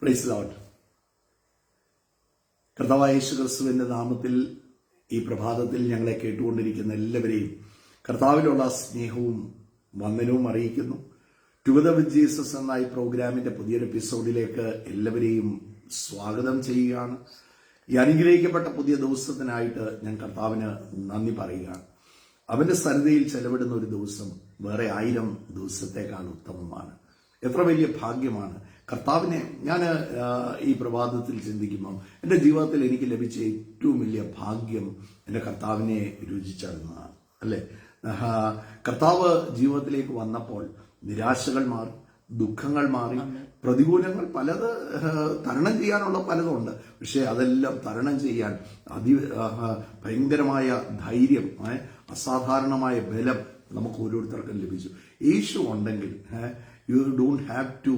Praise Lord. കർത്താവായ യേശുക്രിസ്തുവിന്റെ നാമത്തിൽ ഈ പ്രഭാതത്തിൽ ഞങ്ങളെ കേട്ടുകൊണ്ടിരിക്കുന്ന എല്ലാവരെയും കർത്താവിലുള്ള സ്നേഹവും വന്ദനവും അറിയിക്കുന്നു. ടുഗദർ വിത്ത് ജീസസ് എന്ന ഈ പ്രോഗ്രാമിന്റെ പുതിയൊരു എപ്പിസോഡിലേക്ക് എല്ലാവരെയും സ്വാഗതം ചെയ്യുകയാണ്. ഈ അനുഗ്രഹിക്കപ്പെട്ട പുതിയ ദിവസത്തിനായിട്ട് ഞാൻ കർത്താവിന് നന്ദി പറയുകയാണ്. അവന്റെ സന്നിധിയിൽ ചെലവിടുന്ന ഒരു ദിവസം വേറെ 1000 ദിവസത്തേക്കാൾ ഉത്തമമാണ്. എത്ര വലിയ ഭാഗ്യമാണ് കർത്താവിനെ. ഞാൻ ഈ പ്രഭാതത്തിൽ ചിന്തിക്കുമ്പോൾ എൻ്റെ ജീവിതത്തിൽ എനിക്ക് ലഭിച്ച ഏറ്റവും വലിയ ഭാഗ്യം എൻ്റെ കർത്താവിനെ രുചിച്ചറിയുന്നതാണ്, അല്ലേ? കർത്താവ് ജീവിതത്തിലേക്ക് വന്നപ്പോൾ നിരാശകൾ മാറി, ദുഃഖങ്ങൾ മാറി, പ്രതികൂലങ്ങൾ പലത് തരണം ചെയ്യാനുള്ള പലതുണ്ട്. പക്ഷെ അതെല്ലാം തരണം ചെയ്യാൻ ഭയങ്കരമായ ധൈര്യം, അസാധാരണമായ ബലം നമുക്ക് ഓരോരുത്തർക്കും ലഭിച്ചു. യേശു ഉണ്ടെങ്കിൽ you don't have to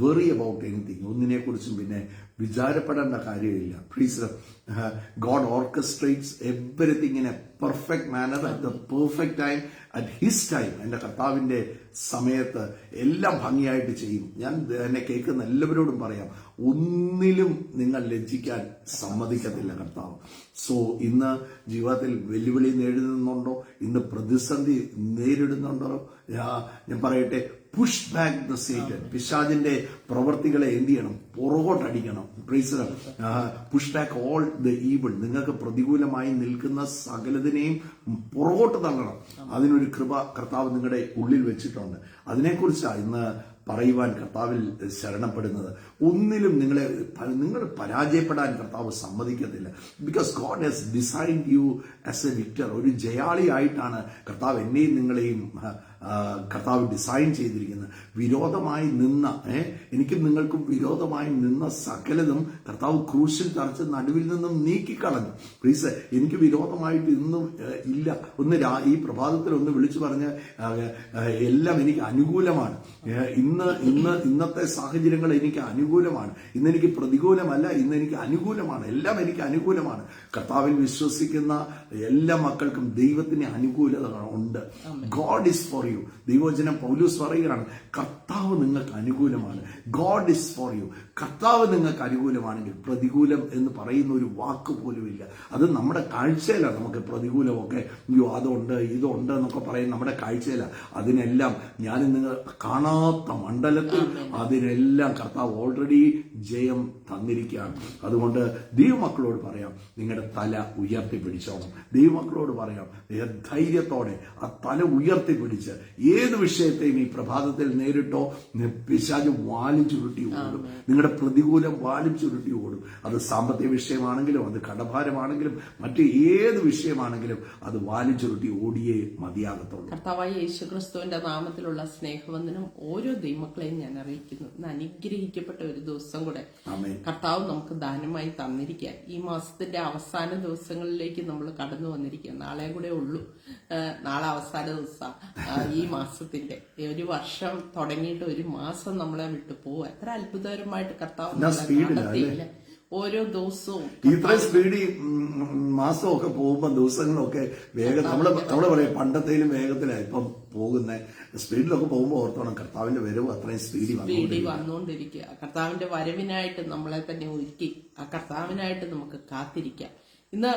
worry about anything. ഒന്നിനെക്കുറിച്ചും പിന്നെ വിചാരപ്പെടേണ്ട കാര്യമില്ല. Please, God orchestrates everything in a perfect manner at the perfect time, at his time. എൻ്റെ കർത്താവിൻ്റെ സമയത്ത് എല്ലാം ഭംഗിയായിട്ട് ചെയ്യും. ഞാൻ എന്നെ കേൾക്കുന്ന എല്ലാവരോടും പറയാം, ഒന്നിലും നിങ്ങൾ ലജ്ജിക്കാൻ സമ്മതിക്കത്തില്ല കർത്താവ്. സോ ഇന്ന് ജീവിതത്തിൽ വെല്ലുവിളി നേരിടുന്നുണ്ടോ, ഇന്ന് പ്രതിസന്ധി നേരിടുന്നുണ്ടോ, ഞാൻ പറയട്ടെ, പുഷ് ബാക്ക് ദ സേറ്റൻ. പിശാചിന്റെ പ്രവർത്തികളെ എന്ത് ചെയ്യണം? പുറകോട്ടടിക്കണം. Praise the push back all the evil. നിങ്ങൾക്ക് പ്രതികൂലമായി നിൽക്കുന്ന സകലതിനെയും പുറകോട്ട് തള്ളണം. അതിനൊരു കൃപ കർത്താവ് നിങ്ങളുടെ ഉള്ളിൽ വെച്ചിട്ടുണ്ട്. അതിനെക്കുറിച്ചാണ് ഇന്ന് പറയുവാൻ കർത്താവിൽ ശരണപ്പെടുന്നത്. ഒന്നിലും നിങ്ങൾ പരാജയപ്പെടാൻ കർത്താവ് സമ്മതിക്കത്തില്ല. Because God has designed you as a victor. ഒരു ജയാളിയായിട്ടാണ് കർത്താവ് എന്നെയും നിങ്ങളെയും കർത്താവ് ഡിസൈൻ ചെയ്തിരിക്കുന്നത്. വിരോധമായി നിന്ന എനിക്കും നിങ്ങൾക്കും വിരോധമായി നിന്ന സകലതും കർത്താവ് ക്രൂശിൽ തറച്ച് നടുവിൽ നിന്നും നീക്കിക്കളഞ്ഞു. പ്ലീസ്, എനിക്ക് വിരോധമായിട്ട് ഇന്നും ഇല്ല. ഈ പ്രഭാതത്തിൽ ഒന്ന് വിളിച്ചു പറഞ്ഞ് എല്ലാം എനിക്ക് അനുകൂലമാണ്. ഇന്നത്തെ സാഹചര്യങ്ങൾ എനിക്ക് അനുകൂലമാണ്. ഇന്നെനിക്ക് പ്രതികൂലമല്ല, ഇന്ന് എനിക്ക് അനുകൂലമാണ്. എല്ലാം എനിക്ക് അനുകൂലമാണ്. കർത്താവിൽ വിശ്വസിക്കുന്ന എല്ലാ മക്കൾക്കും ദൈവത്തിന് അനുകൂലത ഉണ്ട്. God is for you. ദൈവവചനം പൗലോസ് പറയുകയാണ്, കർത്താവ് നിങ്ങൾക്ക് അനുകൂലമാണ്. God is for you. കർത്താവ് നിങ്ങൾക്ക് അനുകൂലമാണെങ്കിൽ പ്രതികൂലം എന്ന് പറയുന്ന ഒരു വാക്ക് പോലും ഇല്ല. അത് നമ്മുടെ കാഴ്ചയിലാണ്. നമുക്ക് പ്രതികൂലമൊക്കെ അയ്യോ അതുണ്ട് ഇതുണ്ട് എന്നൊക്കെ പറയും നമ്മുടെ കാഴ്ചയിലാണ്. അതിനെല്ലാം ഞാൻ നിങ്ങൾ കാണാത്ത മണ്ഡലത്തിൽ അതിനെല്ലാം കർത്താവ് ഓൾറെഡി ജയം തന്നിരിക്കുകയാണ്. അതുകൊണ്ട് ദൈവമക്കളോട് പറയാം, നിങ്ങളുടെ തല ഉയർത്തിപ്പിടിച്ചോണം. ദൈവമക്കളോട് പറയാം, ധൈര്യത്തോടെ ആ തല ഉയർത്തിപ്പിടിച്ച് ഏത് വിഷയത്തെയും ഈ പ്രഭാതത്തിൽ നേരിട്ടോ, പിശാച് വാലും ചുരുട്ടി ഓടും. നിങ്ങളുടെ പ്രതികൂലം വാലും ചുരുട്ടി ഓടും. അത് സാമ്പത്തിക വിഷയമാണെങ്കിലും, അത് കടഭാരമാണെങ്കിലും, മറ്റ് ഏത് വിഷയമാണെങ്കിലും അത് വാലും ചുരുട്ടി ഓടിയേ മതിയാകത്തുള്ളൂ. കർത്താവായ യേശുക്രിസ്തുവിന്റെ നാമത്തിലുള്ള സ്നേഹവന്ദനം ഓരോ ദൈവമക്കളെയും ഞാൻ അറിയിക്കുന്നു. ഇന്ന് അനുഗ്രഹിക്കപ്പെട്ട ഒരു ദിവസം കൂടെ കർത്താവ് നമുക്ക് ദാനമായി തന്നിരിക്കുക. ഈ മാസത്തിന്റെ അവസാന ദിവസങ്ങളിലേക്ക് നമ്മൾ കടന്നു വന്നിരിക്കുക. നാളെ കൂടെ ഉള്ളൂ. നാളെ അവസാന ദിവസം ഈ മാസത്തിന്റെ. ഒരു വർഷം തുടങ്ങിയിട്ട് ഒരു മാസം നമ്മളെ വിട്ടു പോവുക. എത്ര അത്ഭുതകരമായിട്ട് കർത്താവ് നടത്തിയില്ല. ഓരോ ദിവസവും ഇത്ര സ്പീഡിൽ മാസമൊക്കെ പോകുമ്പോ ദിവസങ്ങളൊക്കെ വേഗം നമ്മള് പറയാം പണ്ടത്തേലും വേഗത്തിലായി ഇപ്പം പോകുന്ന സ്പീഡിലൊക്കെ പോകുമ്പോ ഓർത്തോണം കർത്താവിന്റെ വരവ് അത്രയും സ്പീഡിൽ വന്നുകൊണ്ടിരിക്കുക. കർത്താവിന്റെ വരവിനായിട്ട് നമ്മളെ തന്നെ ഒരുക്കി ആ കർത്താവിനായിട്ട് നമുക്ക് കാത്തിരിക്കാം. ഇന്ന്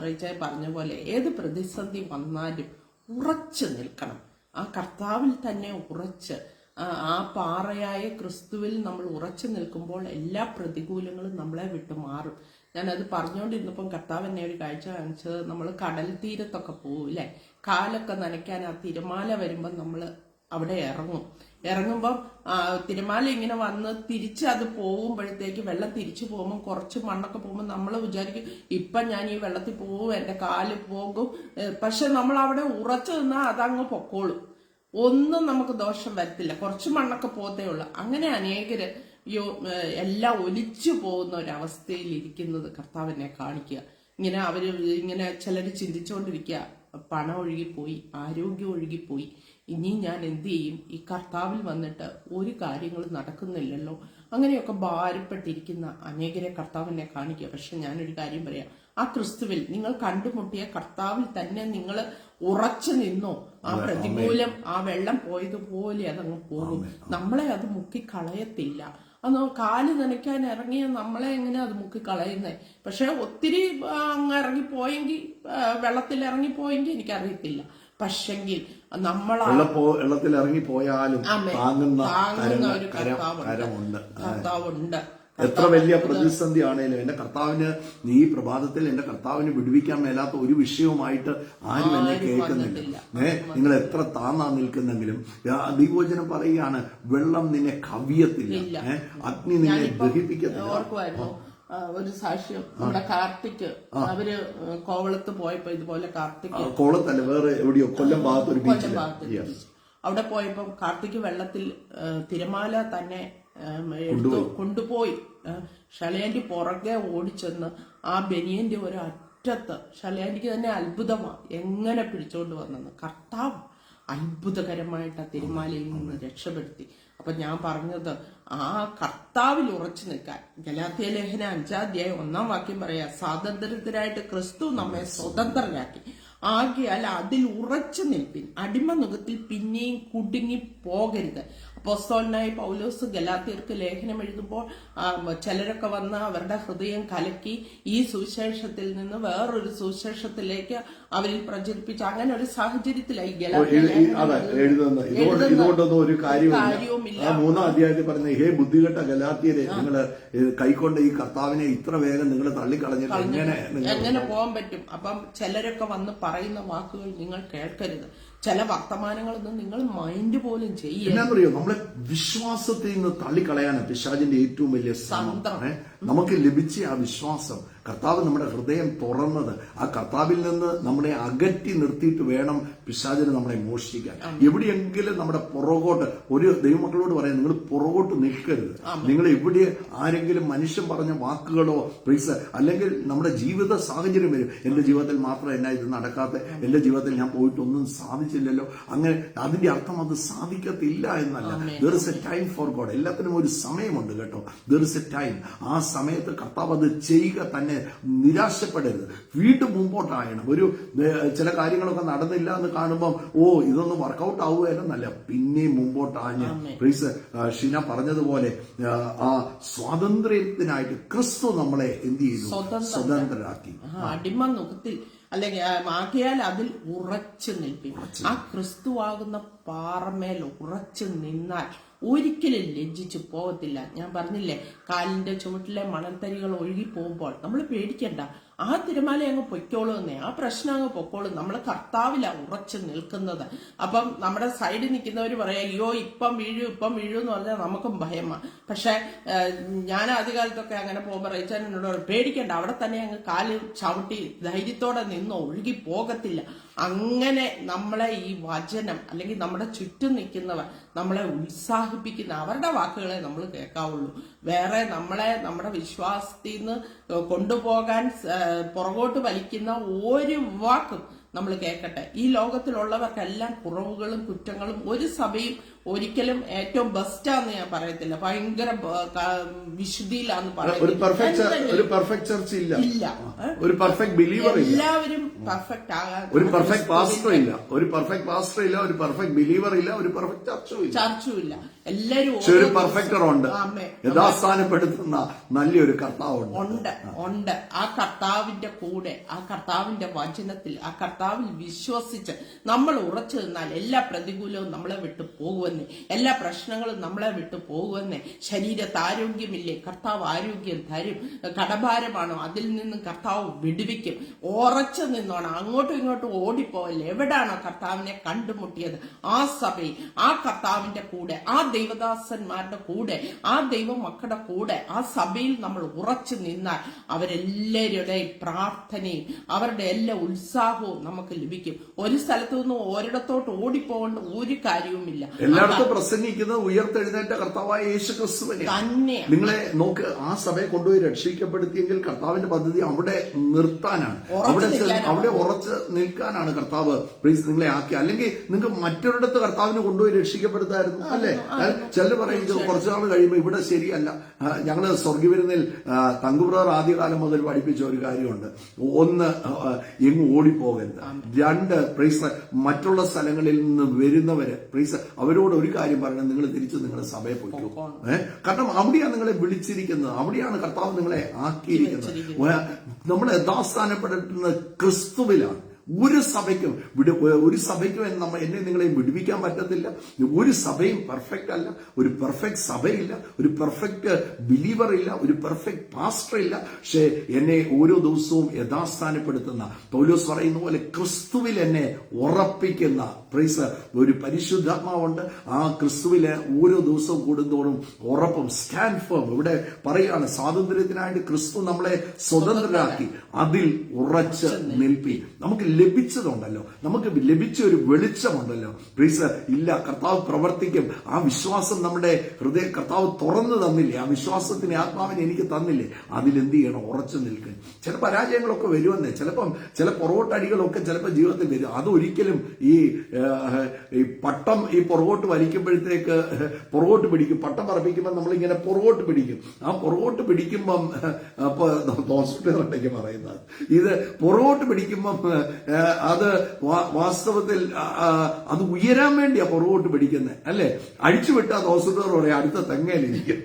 റീച്ചായി പറഞ്ഞ പോലെ ഏത് പ്രതിസന്ധി വന്നാലും ഉറച്ചു നിൽക്കണം. ആ കർത്താവിൽ തന്നെ ഉറച്ച് ആ പാറയായ ക്രിസ്തുവിൽ നമ്മൾ ഉറച്ചു നിൽക്കുമ്പോൾ എല്ലാ പ്രതികൂലങ്ങളും നമ്മളെ വിട്ടു മാറും. ഞാനത് പറഞ്ഞുകൊണ്ടിരുന്നപ്പം കർത്താവ് എന്നെ ഒരു കാഴ്ച കാണിച്ചത്, നമ്മൾ കടൽ തീരത്തൊക്കെ പോകും അല്ലെ, കാലൊക്കെ നനയ്ക്കാൻ ആ തിരമാല വരുമ്പോൾ നമ്മൾ അവിടെ ഇറങ്ങുമ്പം തിരമാല ഇങ്ങനെ വന്ന് തിരിച്ച് അത് പോകുമ്പോഴത്തേക്ക് വെള്ളം തിരിച്ചു പോകുമ്പോൾ കുറച്ച് മണ്ണൊക്കെ പോകുമ്പോൾ നമ്മൾ വിചാരിക്കും ഇപ്പം ഞാൻ ഈ വെള്ളത്തിൽ പോകും, എന്റെ കാല് പോകും. പക്ഷെ നമ്മൾ അവിടെ ഉറച്ചു നിന്നാൽ അതങ്ങ് പൊക്കോളും. ഒന്നും നമുക്ക് ദോഷം വരത്തില്ല. കുറച്ച് മണ്ണൊക്കെ പോകത്തേ ഉള്ളു. അങ്ങനെ അനേകര് എല്ലാം ഒലിച്ചു പോകുന്ന ഒരവസ്ഥയിൽ ഇരിക്കുന്നത് കർത്താവിനെ കാണിക്കുക. ഇങ്ങനെ ചിലര് ചിന്തിച്ചുകൊണ്ടിരിക്കുക, പണം ഒഴുകിപ്പോയി, ആരോഗ്യം ഒഴുകിപ്പോയി, ഇനി ഞാൻ എന്ത് ചെയ്യും? ഈ കർത്താവിൽ വന്നിട്ട് ഒരു കാര്യങ്ങളും നടക്കുന്നില്ലല്ലോ. അങ്ങനെയൊക്കെ ഭാരപ്പെട്ടിരിക്കുന്ന അനേകരെ കർത്താവിനെ കാണിക്കുക. പക്ഷെ ഞാനൊരു കാര്യം പറയാം, ആ ക്രിസ്തുവിൽ നിങ്ങൾ കണ്ടുമുട്ടിയ കർത്താവിൽ തന്നെ നിങ്ങൾ ഉറച്ചു നിന്നോ, ആ പ്രതികൂലം ആ വെള്ളം പോയതുപോലെ അതങ്ങ് പോകും. നമ്മളെ അത് മുക്കിക്കളയത്തില്ല. അന്ന് കാല് നനയ്ക്കാൻ ഇറങ്ങിയ നമ്മളെ എങ്ങനെ അത് മുക്കിക്കളയുന്നേ. പക്ഷെ ഒത്തിരി അങ്ങ് ഇറങ്ങിപ്പോയെങ്കിൽ, വെള്ളത്തിൽ ഇറങ്ങിപ്പോയെങ്കിൽ എനിക്കറിയത്തില്ല. പക്ഷെങ്കിൽ വെള്ളത്തിൽ ഇറങ്ങിപ്പോയാലും താങ്ങുന്ന ഒരു കർത്താവുണ്ട്. എത്ര വലിയ പ്രതിസന്ധി ആണേലും എന്റെ കർത്താവിന് ഈ പ്രഭാതത്തിൽ എന്റെ കർത്താവിന് വിടുവിക്കാൻ മേലാത്ത ഒരു വിഷയവുമായിട്ട് ആരും എന്നെ കേൾക്കുന്നില്ല. നിങ്ങൾ എത്ര താന്നാ നിൽക്കുന്നെങ്കിലും ദൈവവചനം പറയുകയാണ്, വെള്ളം നിന്നെ കവിയത്തില്ല, അഗ്നി നിന്നെ ദഹിപ്പിക്കത്തില്ല. ഓർക്കുമായിരുന്നു ഒരു സാക്ഷ്യം, നമ്മുടെ കാർത്തിക് അവര് കോവളത്ത് പോയപ്പോ ഇതുപോലെ കോവളത്തല്ല, വേറെ എവിടെയോ കൊല്ലം ഭാഗത്ത് ഒരു ബീച്ചിൽ അവിടെ പോയപ്പോ കാർത്തിക് വെള്ളത്തിൽ തിരമാല തന്നെ കൊണ്ടുപോയി ഷളിയാൻറ്റി പുറകെ ഓടിച്ചെന്ന് ആ ബനിയന്റെ ഒരു അറ്റത്ത് ഷളിയാൻറ്റിക്ക് തന്നെ അത്ഭുതമാ എങ്ങനെ പിടിച്ചോണ്ട് വന്നെന്ന്. കർത്താവ് അത്ഭുതകരമായിട്ട് ആ തിരുമാലയിൽ നിന്ന് രക്ഷപ്പെടുത്തി. അപ്പൊ ഞാൻ പറഞ്ഞത്, ആ കർത്താവിൽ ഉറച്ചു നിൽക്കാൻ. ഗലാത്യ ലേഖനം 5-ാം അധ്യായം 1-ാം വാക്യം പറയാ, സ്വാതന്ത്ര്യത്തിനായിട്ട് ക്രിസ്തു നമ്മെ സ്വതന്ത്രരാക്കി, ആകയാൽ അതിൽ ഉറച്ചു നിൽപ്പിൻ, അടിമ നുഖത്തിൽ പിന്നെയും കുടുങ്ങി പോകരുത്. അപ്പോസ്തലനായ പൗലോസ് ഗലാത്യർക്ക് ലേഖനം എഴുതുമ്പോൾ ചിലരൊക്കെ വന്ന് അവരുടെ ഹൃദയം കലക്കി ഈ സുവിശേഷത്തിൽ നിന്ന് വേറൊരു സുവിശേഷത്തിലേക്ക് അവരിൽ പ്രചരിപ്പിച്ച് അങ്ങനെ ഒരു സാഹചര്യത്തിലായി ഇതുകൊണ്ടൊന്നും ഒരു കാര്യവുമില്ല. 3-ാം അധ്യായത്തിൽ പറഞ്ഞ, ഹേ ബുദ്ധികെട്ട ഗലാത്യരെ, നിങ്ങൾ കൈക്കൊണ്ട് ഈ കർത്താവിനെ ഇത്ര വേഗം നിങ്ങൾ തള്ളിക്കളഞ്ഞിട്ട് എങ്ങനെ പോകാൻ പറ്റും? അപ്പം ചിലരൊക്കെ വന്ന് പറയുന്ന വാക്കുകൾ നിങ്ങൾ കേൾക്കരുത്. ചില വർത്തമാനങ്ങളൊന്നും നിങ്ങൾ മൈൻഡ് പോലും ചെയ്യുന്നറിയോ. നമ്മളെ വിശ്വാസത്തിൽ നിന്ന് തള്ളിക്കളയാനാണ് പിശാചിന്റെ ഏറ്റവും വലിയ ശ്രമം. നമുക്ക് ലഭിച്ച ആ വിശ്വാസം, കർത്താവ് നമ്മുടെ ഹൃദയം തുറന്നത്, ആ കർത്താവിൽ നിന്ന് നമ്മളെ അകറ്റി നിർത്തിയിട്ട് വേണം പിശാചിന് നമ്മളെ മോഷ്ടിക്കാൻ. എവിടെയെങ്കിലും നമ്മുടെ പുറകോട്ട്, ഒരു ദൈവമക്കളോട് പറയാം, നിങ്ങൾ പുറകോട്ട് നിൽക്കരുത്. നിങ്ങൾ എവിടെ ആരെങ്കിലും മനുഷ്യൻ പറഞ്ഞ വാക്കുകളോ അല്ലെങ്കിൽ നമ്മുടെ ജീവിത സാഹചര്യം വരും, എന്റെ ജീവിതത്തിൽ മാത്രം എന്നാ ഇത് നടക്കാത്ത, എന്റെ ജീവിതത്തിൽ ഞാൻ പോയിട്ടൊന്നും സാധിച്ചില്ലല്ലോ, അങ്ങനെ അതിന്റെ അർത്ഥം അത് സാധിക്കത്തില്ല എന്നല്ല. There is A time for God. എല്ലാത്തിനും ഒരു സമയമുണ്ട് കേട്ടോ. There is A time. ആ സമയത്ത് കർത്താവ് അത് ചെയ്യുക തന്നെ. നിരാശപ്പെടരുത്, വീണ്ടും മുമ്പോട്ടായണം. ഒരു ചില കാര്യങ്ങളൊക്കെ നടന്നില്ല എന്ന് കാണുമ്പോൾ ഇതൊന്നും വർക്കൗട്ട് ആവുകയെന്നല്ല, പിന്നെയും മുമ്പോട്ടാഞ്ഞ് ഷീന പറഞ്ഞതുപോലെ ആ സ്വാതന്ത്ര്യത്തിനായിട്ട് ക്രിസ്തു നമ്മളെ എന്ത് ചെയ്തു? സ്വതന്ത്രരാക്കി. അടിമ നുഖത്തിൽ അല്ലെങ്കിൽ ആക്കിയാൽ അതിൽ ഉറച്ചു നിൽപ്പി. ആ ക്രിസ്തുവാകുന്ന പാറമേൽ ഉറച്ചു നിന്നാൽ ഒരിക്കലും ലജ്ജിച്ചു പോകത്തില്ല. ഞാൻ പറഞ്ഞില്ലേ, കാലിന്റെ ചുവട്ടിലെ മണൽത്തരികൾ ഒഴുകി പോകുമ്പോൾ നമ്മൾ പേടിക്കണ്ട, ആ തിരമാല അങ്ങ് പൊയ്ക്കോളൂന്നേ, ആ പ്രശ്നം അങ്ങ് പൊക്കോളും. നമ്മൾ കർത്താവിലാ ഉറച്ചു നിൽക്കുന്നത്. അപ്പം നമ്മുടെ സൈഡിൽ നിൽക്കുന്നവർ പറയാം, അയ്യോ ഇപ്പം വീഴൂ എന്ന് പറഞ്ഞാൽ നമുക്കും ഭയമാണ്. പക്ഷെ ഞാൻ ആദ്യകാലത്തൊക്കെ അങ്ങനെ പോകുമ്പോൾ റേച്ചാൻ എന്നോട് പേടിക്കണ്ട, അവിടെ തന്നെ അങ്ങ് കാല് ചവിട്ടി ധൈര്യത്തോടെ നിന്നോ, ഒഴുകി പോകത്തില്ല. അങ്ങനെ നമ്മളെ ഈ വചനം അല്ലെങ്കിൽ നമ്മുടെ ചുറ്റും നിൽക്കുന്നവർ നമ്മളെ ഉത്സാഹിപ്പിക്കുന്ന അവരുടെ വാക്കുകളെ നമ്മൾ കേൾക്കാവുള്ളൂ. വേറെ നമ്മളെ നമ്മുടെ വിശ്വാസത്തിൽ നിന്ന് കൊണ്ടുപോകാൻ പുറകോട്ട് വലിക്കുന്ന ഒരു വാക്കും നമ്മൾ കേൾക്കട്ടെ. ഈ ലോകത്തിലുള്ളവർക്കെല്ലാം കുറവുകളും കുറ്റങ്ങളും, ഒരു സഭയും ഒരിക്കലും ഏറ്റവും ബെസ്റ്റാന്ന് ഞാൻ പറയത്തില്ല, ഭയങ്കര വിശുദ്ധിയിലാന്ന് പറയുന്നത്. ഒരു പെർഫെക്റ്റ് ചർച്ച് ഇല്ല, ഒരു പെർഫെക്റ്റ് ബിലീവർ ഇല്ല, എല്ലാവരും പെർഫെക്റ്റ് ആകാൻ, ഒരു പെർഫെക്റ്റ് പാസ്റ്റർ ഇല്ല, ഒരു പെർഫെക്റ്റ് പാസ്റ്റർ ഇല്ല, ഒരു പെർഫെക്റ്റ് ബിലീവർ ഇല്ല, ഒരു പെർഫെക്റ്റ് ചർച്ചും ഇല്ല. എല്ലാവരും ഒരു പെർഫെക്റ്റർ ഉണ്ട്, യഥാസ്ഥാനപ്പെടുത്തുന്ന നല്ലൊരു കർത്താവുണ്ട്. ആ കർത്താവിന്റെ കൂടെ, ആ കർത്താവിന്റെ വചനത്തിൽ, ആ കർത്താവിൽ വിശ്വസിച്ച് നമ്മൾ ഉറച്ചു നിന്നാൽ എല്ലാ പ്രതികൂലവും നമ്മളെ വിട്ടു പോകുമെന്നേ, എല്ലാ പ്രശ്നങ്ങളും നമ്മളെ വിട്ടു പോകുമെന്നേ. ശരീരത്ത് ആരോഗ്യമില്ലേ, കർത്താവ് ആരോഗ്യം തരും. കടഭാരമാണോ, അതിൽ നിന്നും കർത്താവ് വിടുവിക്കും. ഉറച്ചു നിന്നോണം, അങ്ങോട്ടും ഇങ്ങോട്ടും ഓടിപ്പോവല്ലേ. എവിടാണോ കർത്താവിനെ കണ്ടുമുട്ടിയത് ആ സഭയിൽ, ആ കർത്താവിന്റെ കൂടെ, ആ ദൈവദാസന്മാരുടെ കൂടെ, ആ ദൈവമക്കളുടെ കൂടെ, ആ സഭയിൽ നമ്മൾ ഉറച്ചു നിന്നാൽ അവരെല്ലാവരുടെയും പ്രാർത്ഥനയും അവരുടെ എല്ലാ ഉത്സാഹവും നമുക്ക് ലഭിക്കും. ഒരു സ്ഥലത്തു നിന്ന് ഒരിടത്തോട്ട് ഓടിപ്പോകേണ്ട ഒരു കാര്യവുമില്ല. എല്ലായിടത്തും പ്രസംഗിക്കുന്നത് ഉയർത്തെഴുന്നേറ്റ കർത്താവായ യേശു ക്രിസ്തുവിനെ തന്നെ. നിങ്ങളെ നോക്ക്, ആ സഭയെ കൊണ്ടുപോയി രക്ഷിക്കപ്പെടുത്തിയെങ്കിൽ കർത്താവിന്റെ പദ്ധതി അവിടെ നിർത്താനാണ്, അവിടെ ഉറച്ച് നിൽക്കാനാണ് കർത്താവ് നിങ്ങളെ ആക്കി. അല്ലെങ്കിൽ നിങ്ങൾക്ക് മറ്റൊരിടത്ത് കർത്താവിനെ കൊണ്ടുപോയി രക്ഷിക്കപ്പെടുത്തായിരുന്നു, അല്ലേ? ചിലർ പറയും കുറച്ചു നാൾ കഴിയുമ്പോൾ ഇവിടെ ശരിയല്ല. ഞങ്ങള് സ്വർഗീയവിരുന്നിൽ തങ്കുബ്രദർ ആദ്യകാലം മുതൽ പഠിപ്പിച്ച ഒരു കാര്യമുണ്ട്. ഒന്ന്, എങ്ങും ഓടിപ്പോകരുത്. രണ്ട്, പ്രൈസ് മറ്റുള്ള സ്ഥലങ്ങളിൽ നിന്ന് വരുന്നവര് പ്രൈസ് അവരോട് ഒരു കാര്യം പറയണം, നിങ്ങൾ തിരിച്ച് നിങ്ങളുടെ സഭയെ പോയിക്കോ. കാരണം അവിടെയാണ് നിങ്ങളെ വിളിച്ചിരിക്കുന്നത്, അവിടെയാണ് കർത്താവ് നിങ്ങളെ ആക്കിയിരിക്കുന്നത്. നമ്മൾ യഥാസ്ഥാനപ്പെടുന്നത് ക്രിസ്തുവിലാണ്. ഒരു സഭയ്ക്കും എന്നെ നിങ്ങളെ വിടുവിക്കാൻ പറ്റത്തില്ല. ഒരു സഭയും പെർഫെക്റ്റ് അല്ല. ഒരു പെർഫെക്റ്റ് സഭയില്ല, ഒരു പെർഫെക്റ്റ് ബിലീവർ ഇല്ല, ഒരു പെർഫെക്റ്റ് പാസ്റ്റർ ഇല്ല. പക്ഷെ എന്നെ ഓരോ ദിവസവും യഥാസ്ഥാനപ്പെടുത്തുന്ന, പൗലോസ് പറയുന്ന പോലെ ക്രിസ്തുവിൽ എന്നെ ഉറപ്പിക്കുന്ന പ്രൈസ് ഒരു പരിശുദ്ധാത്മാവുണ്ട്. ആ ക്രിസ്തുവിലെ ഓരോ ദിവസവും കൂടുന്തോറും ഉറപ്പും സ്റ്റാൻഡ് ഫേം. ഇവിടെ പറയുകയാണ്, സ്വാതന്ത്ര്യത്തിനായിട്ട് ക്രിസ്തു നമ്മളെ സ്വതന്ത്രരാക്കി, അതിൽ ഉറച്ച് നിൽപ്പി. നമുക്ക് ലഭിച്ചതുണ്ടല്ലോ, നമുക്ക് ലഭിച്ച ഒരു വെളിച്ചമുണ്ടല്ലോ. പ്രീസ് ഇല്ല, കർത്താവ് പ്രവർത്തിക്കും. ആ വിശ്വാസം നമ്മുടെ ഹൃദയം കർത്താവ് തുറന്നു തന്നില്ലേ, ആ വിശ്വാസത്തിന് ആത്മാവിനെ എനിക്ക് തന്നില്ലേ, അതിലെന്ത് ചെയ്യണം? ഉറച്ചു നിൽക്കണം. ചില പരാജയങ്ങളൊക്കെ വരുമെന്നേ, ചില പുറകോട്ടടികളൊക്കെ ചിലപ്പോൾ ജീവിതത്തിൽ വരും. അതൊരിക്കലും ഈ പട്ടം പുറകോട്ട് വലിക്കുമ്പോഴത്തേക്ക് പുറകോട്ട് പിടിക്കും. പട്ടം പറപ്പിക്കുമ്പോൾ നമ്മളിങ്ങനെ പുറകോട്ട് പിടിക്കും. ആ പുറകോട്ട് പിടിക്കുമ്പം ഹോസ്പിറ്റലുണ്ടെങ്കിൽ പറയുന്നത് ഇത് പുറകോട്ട് പിടിക്കുമ്പം അത് വാസ്തവത്തിൽ അത് ഉയരാൻ വേണ്ടിയാ പുറകോട്ട് പിടിക്കുന്നത്, അല്ലെ? അഴിച്ചുവിട്ടാൽ ഹോസ്പിറ്റൽ പറയാം അടുത്ത തെങ്ങയിലിരിക്കും,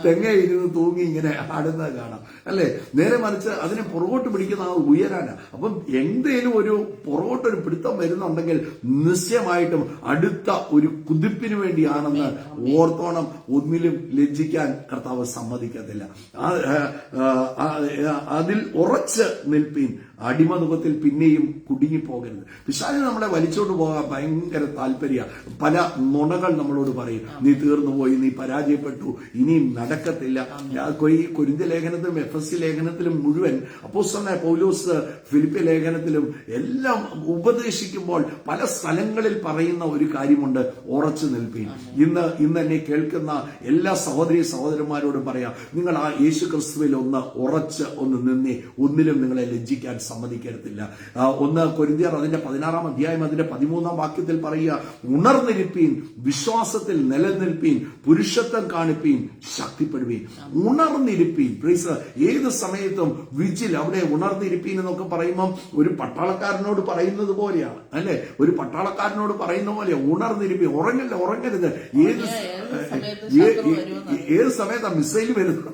തെങ്ങയിരുന്ന് തൂങ്ങി ഇങ്ങനെ ആടുന്നത് കാണാം, അല്ലെ? നേരെ മറിച്ച് അതിനെ പുറകോട്ട് പിടിക്കുന്ന ആ ഉയരാനാ. അപ്പം എന്തേലും ഒരു പുറകോട്ടൊരു പിടുത്തം വരുന്നുണ്ടെങ്കിൽ നിശ്ചയമായിട്ടും അടുത്ത ഒരു കുതിപ്പിന് വേണ്ടിയാണെന്ന് ഓർത്തോണം. ഒന്നിലും ലജ്ജിക്കാൻ കർത്താവ് സമ്മതിക്കത്തില്ല. അതിൽ ഉറച്ച് നിൽപ്പീൻ, അടിമനുഖത്തിൽ പിന്നെയും കുടുങ്ങിപ്പോകരുത്. പിശാചിന് നമ്മളെ വലിച്ചോണ്ട് പോകാൻ ഭയങ്കര താല്പര്യ. പല നുണകൾ നമ്മളോട് പറയും, നീ തീർന്നുപോയി, നീ പരാജയപ്പെട്ടു, ഇനിയും നടക്കത്തില്ല. കൊരിന്ത്യ ലേഖനത്തിലും എഫെസ്യ ലേഖനത്തിലും മുഴുവൻ അപ്പോസ്തലനായ പൗലോസ് ഫിലിപ്പി ലേഖനത്തിലും എല്ലാം ഉപദേശിക്കുമ്പോൾ പല സ്ഥലങ്ങളിൽ പറയുന്ന ഒരു കാര്യമുണ്ട്, ഉറച്ചു നിൽപ്പീൻ. ഇന്ന് എന്നെ കേൾക്കുന്ന എല്ലാ സഹോദരന്മാരോടും പറയാം, നിങ്ങൾ ആ യേശു ക്രിസ്തുവിൽ ഉറച്ച് നിന്നേ, ഒന്നിലും നിങ്ങളെ ലജ്ജിക്കാൻ സമ്മതിക്കരുത്തില്ല. 1 കൊരിന്ത്യർ അതിന്റെ 16-ാം അധ്യായം അതിന്റെ 13-ാം വാക്യത്തിൽ പറയുക, ഉണർന്നിരിപ്പീൻ, വിശ്വാസത്തിൽ നിലനിൽപ്പീൻ, പുരുഷത്വം കാണിപ്പീൻ, ശക്തിപ്പെടുവീൻ. ഉണർന്നിരിപ്പീൻ. പ്ലീസ് ഏത് സമയത്തും വിജിൽ. അവിടെ ഉണർന്നിരിപ്പീൻ എന്നൊക്കെ പറയുമ്പം ഒരു പട്ടാളക്കാരനോട് പറയുന്നത് പോലെയാണ്, അല്ലെ? ഒരു പട്ടാളക്കാരനോട് പറയുന്ന പോലെ ഉണർന്നിരിപ്പീൻ. ഉറങ്ങരുത്. ഏത് സമയത്താണ് മിസൈൽ വരുന്നത്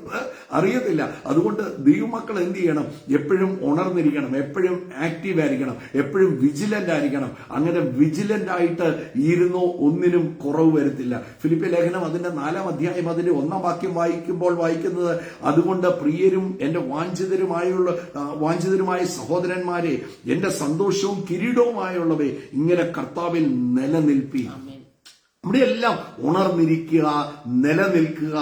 അറിയത്തില്ല. അതുകൊണ്ട് ദൈവമക്കൾ എന്ത് ചെയ്യണം? എപ്പോഴും ഉണർന്നിരിക്കണം, എപ്പോഴും ആക്റ്റീവ് ആയിരിക്കണം, എപ്പോഴും വിജിലന്റ് ആയിരിക്കണം. അങ്ങനെ വിജിലന്റ് ആയിട്ട് ഇരുന്നോ ഒന്നിനും കുറവ് വരത്തില്ല. ഫിലിപ്പി ലേഖനം അതിന്റെ 4-ാം അധ്യായം അതിന്റെ 1-ാം വാക്യം വായിക്കുമ്പോൾ വായിക്കുന്നത്, അതുകൊണ്ട് പ്രിയരും എന്റെ വാഞ്ചിതരുമായ സഹോദരന്മാരെ, എന്റെ സന്തോഷവും കിരീടവുമായുള്ളവേ, ഇങ്ങനെ കർത്താവിൽ നിലനിൽപ്പി. ഇവിടെയെല്ലാം ഉണർന്നിരിക്കുക, നിലനിൽക്കുക,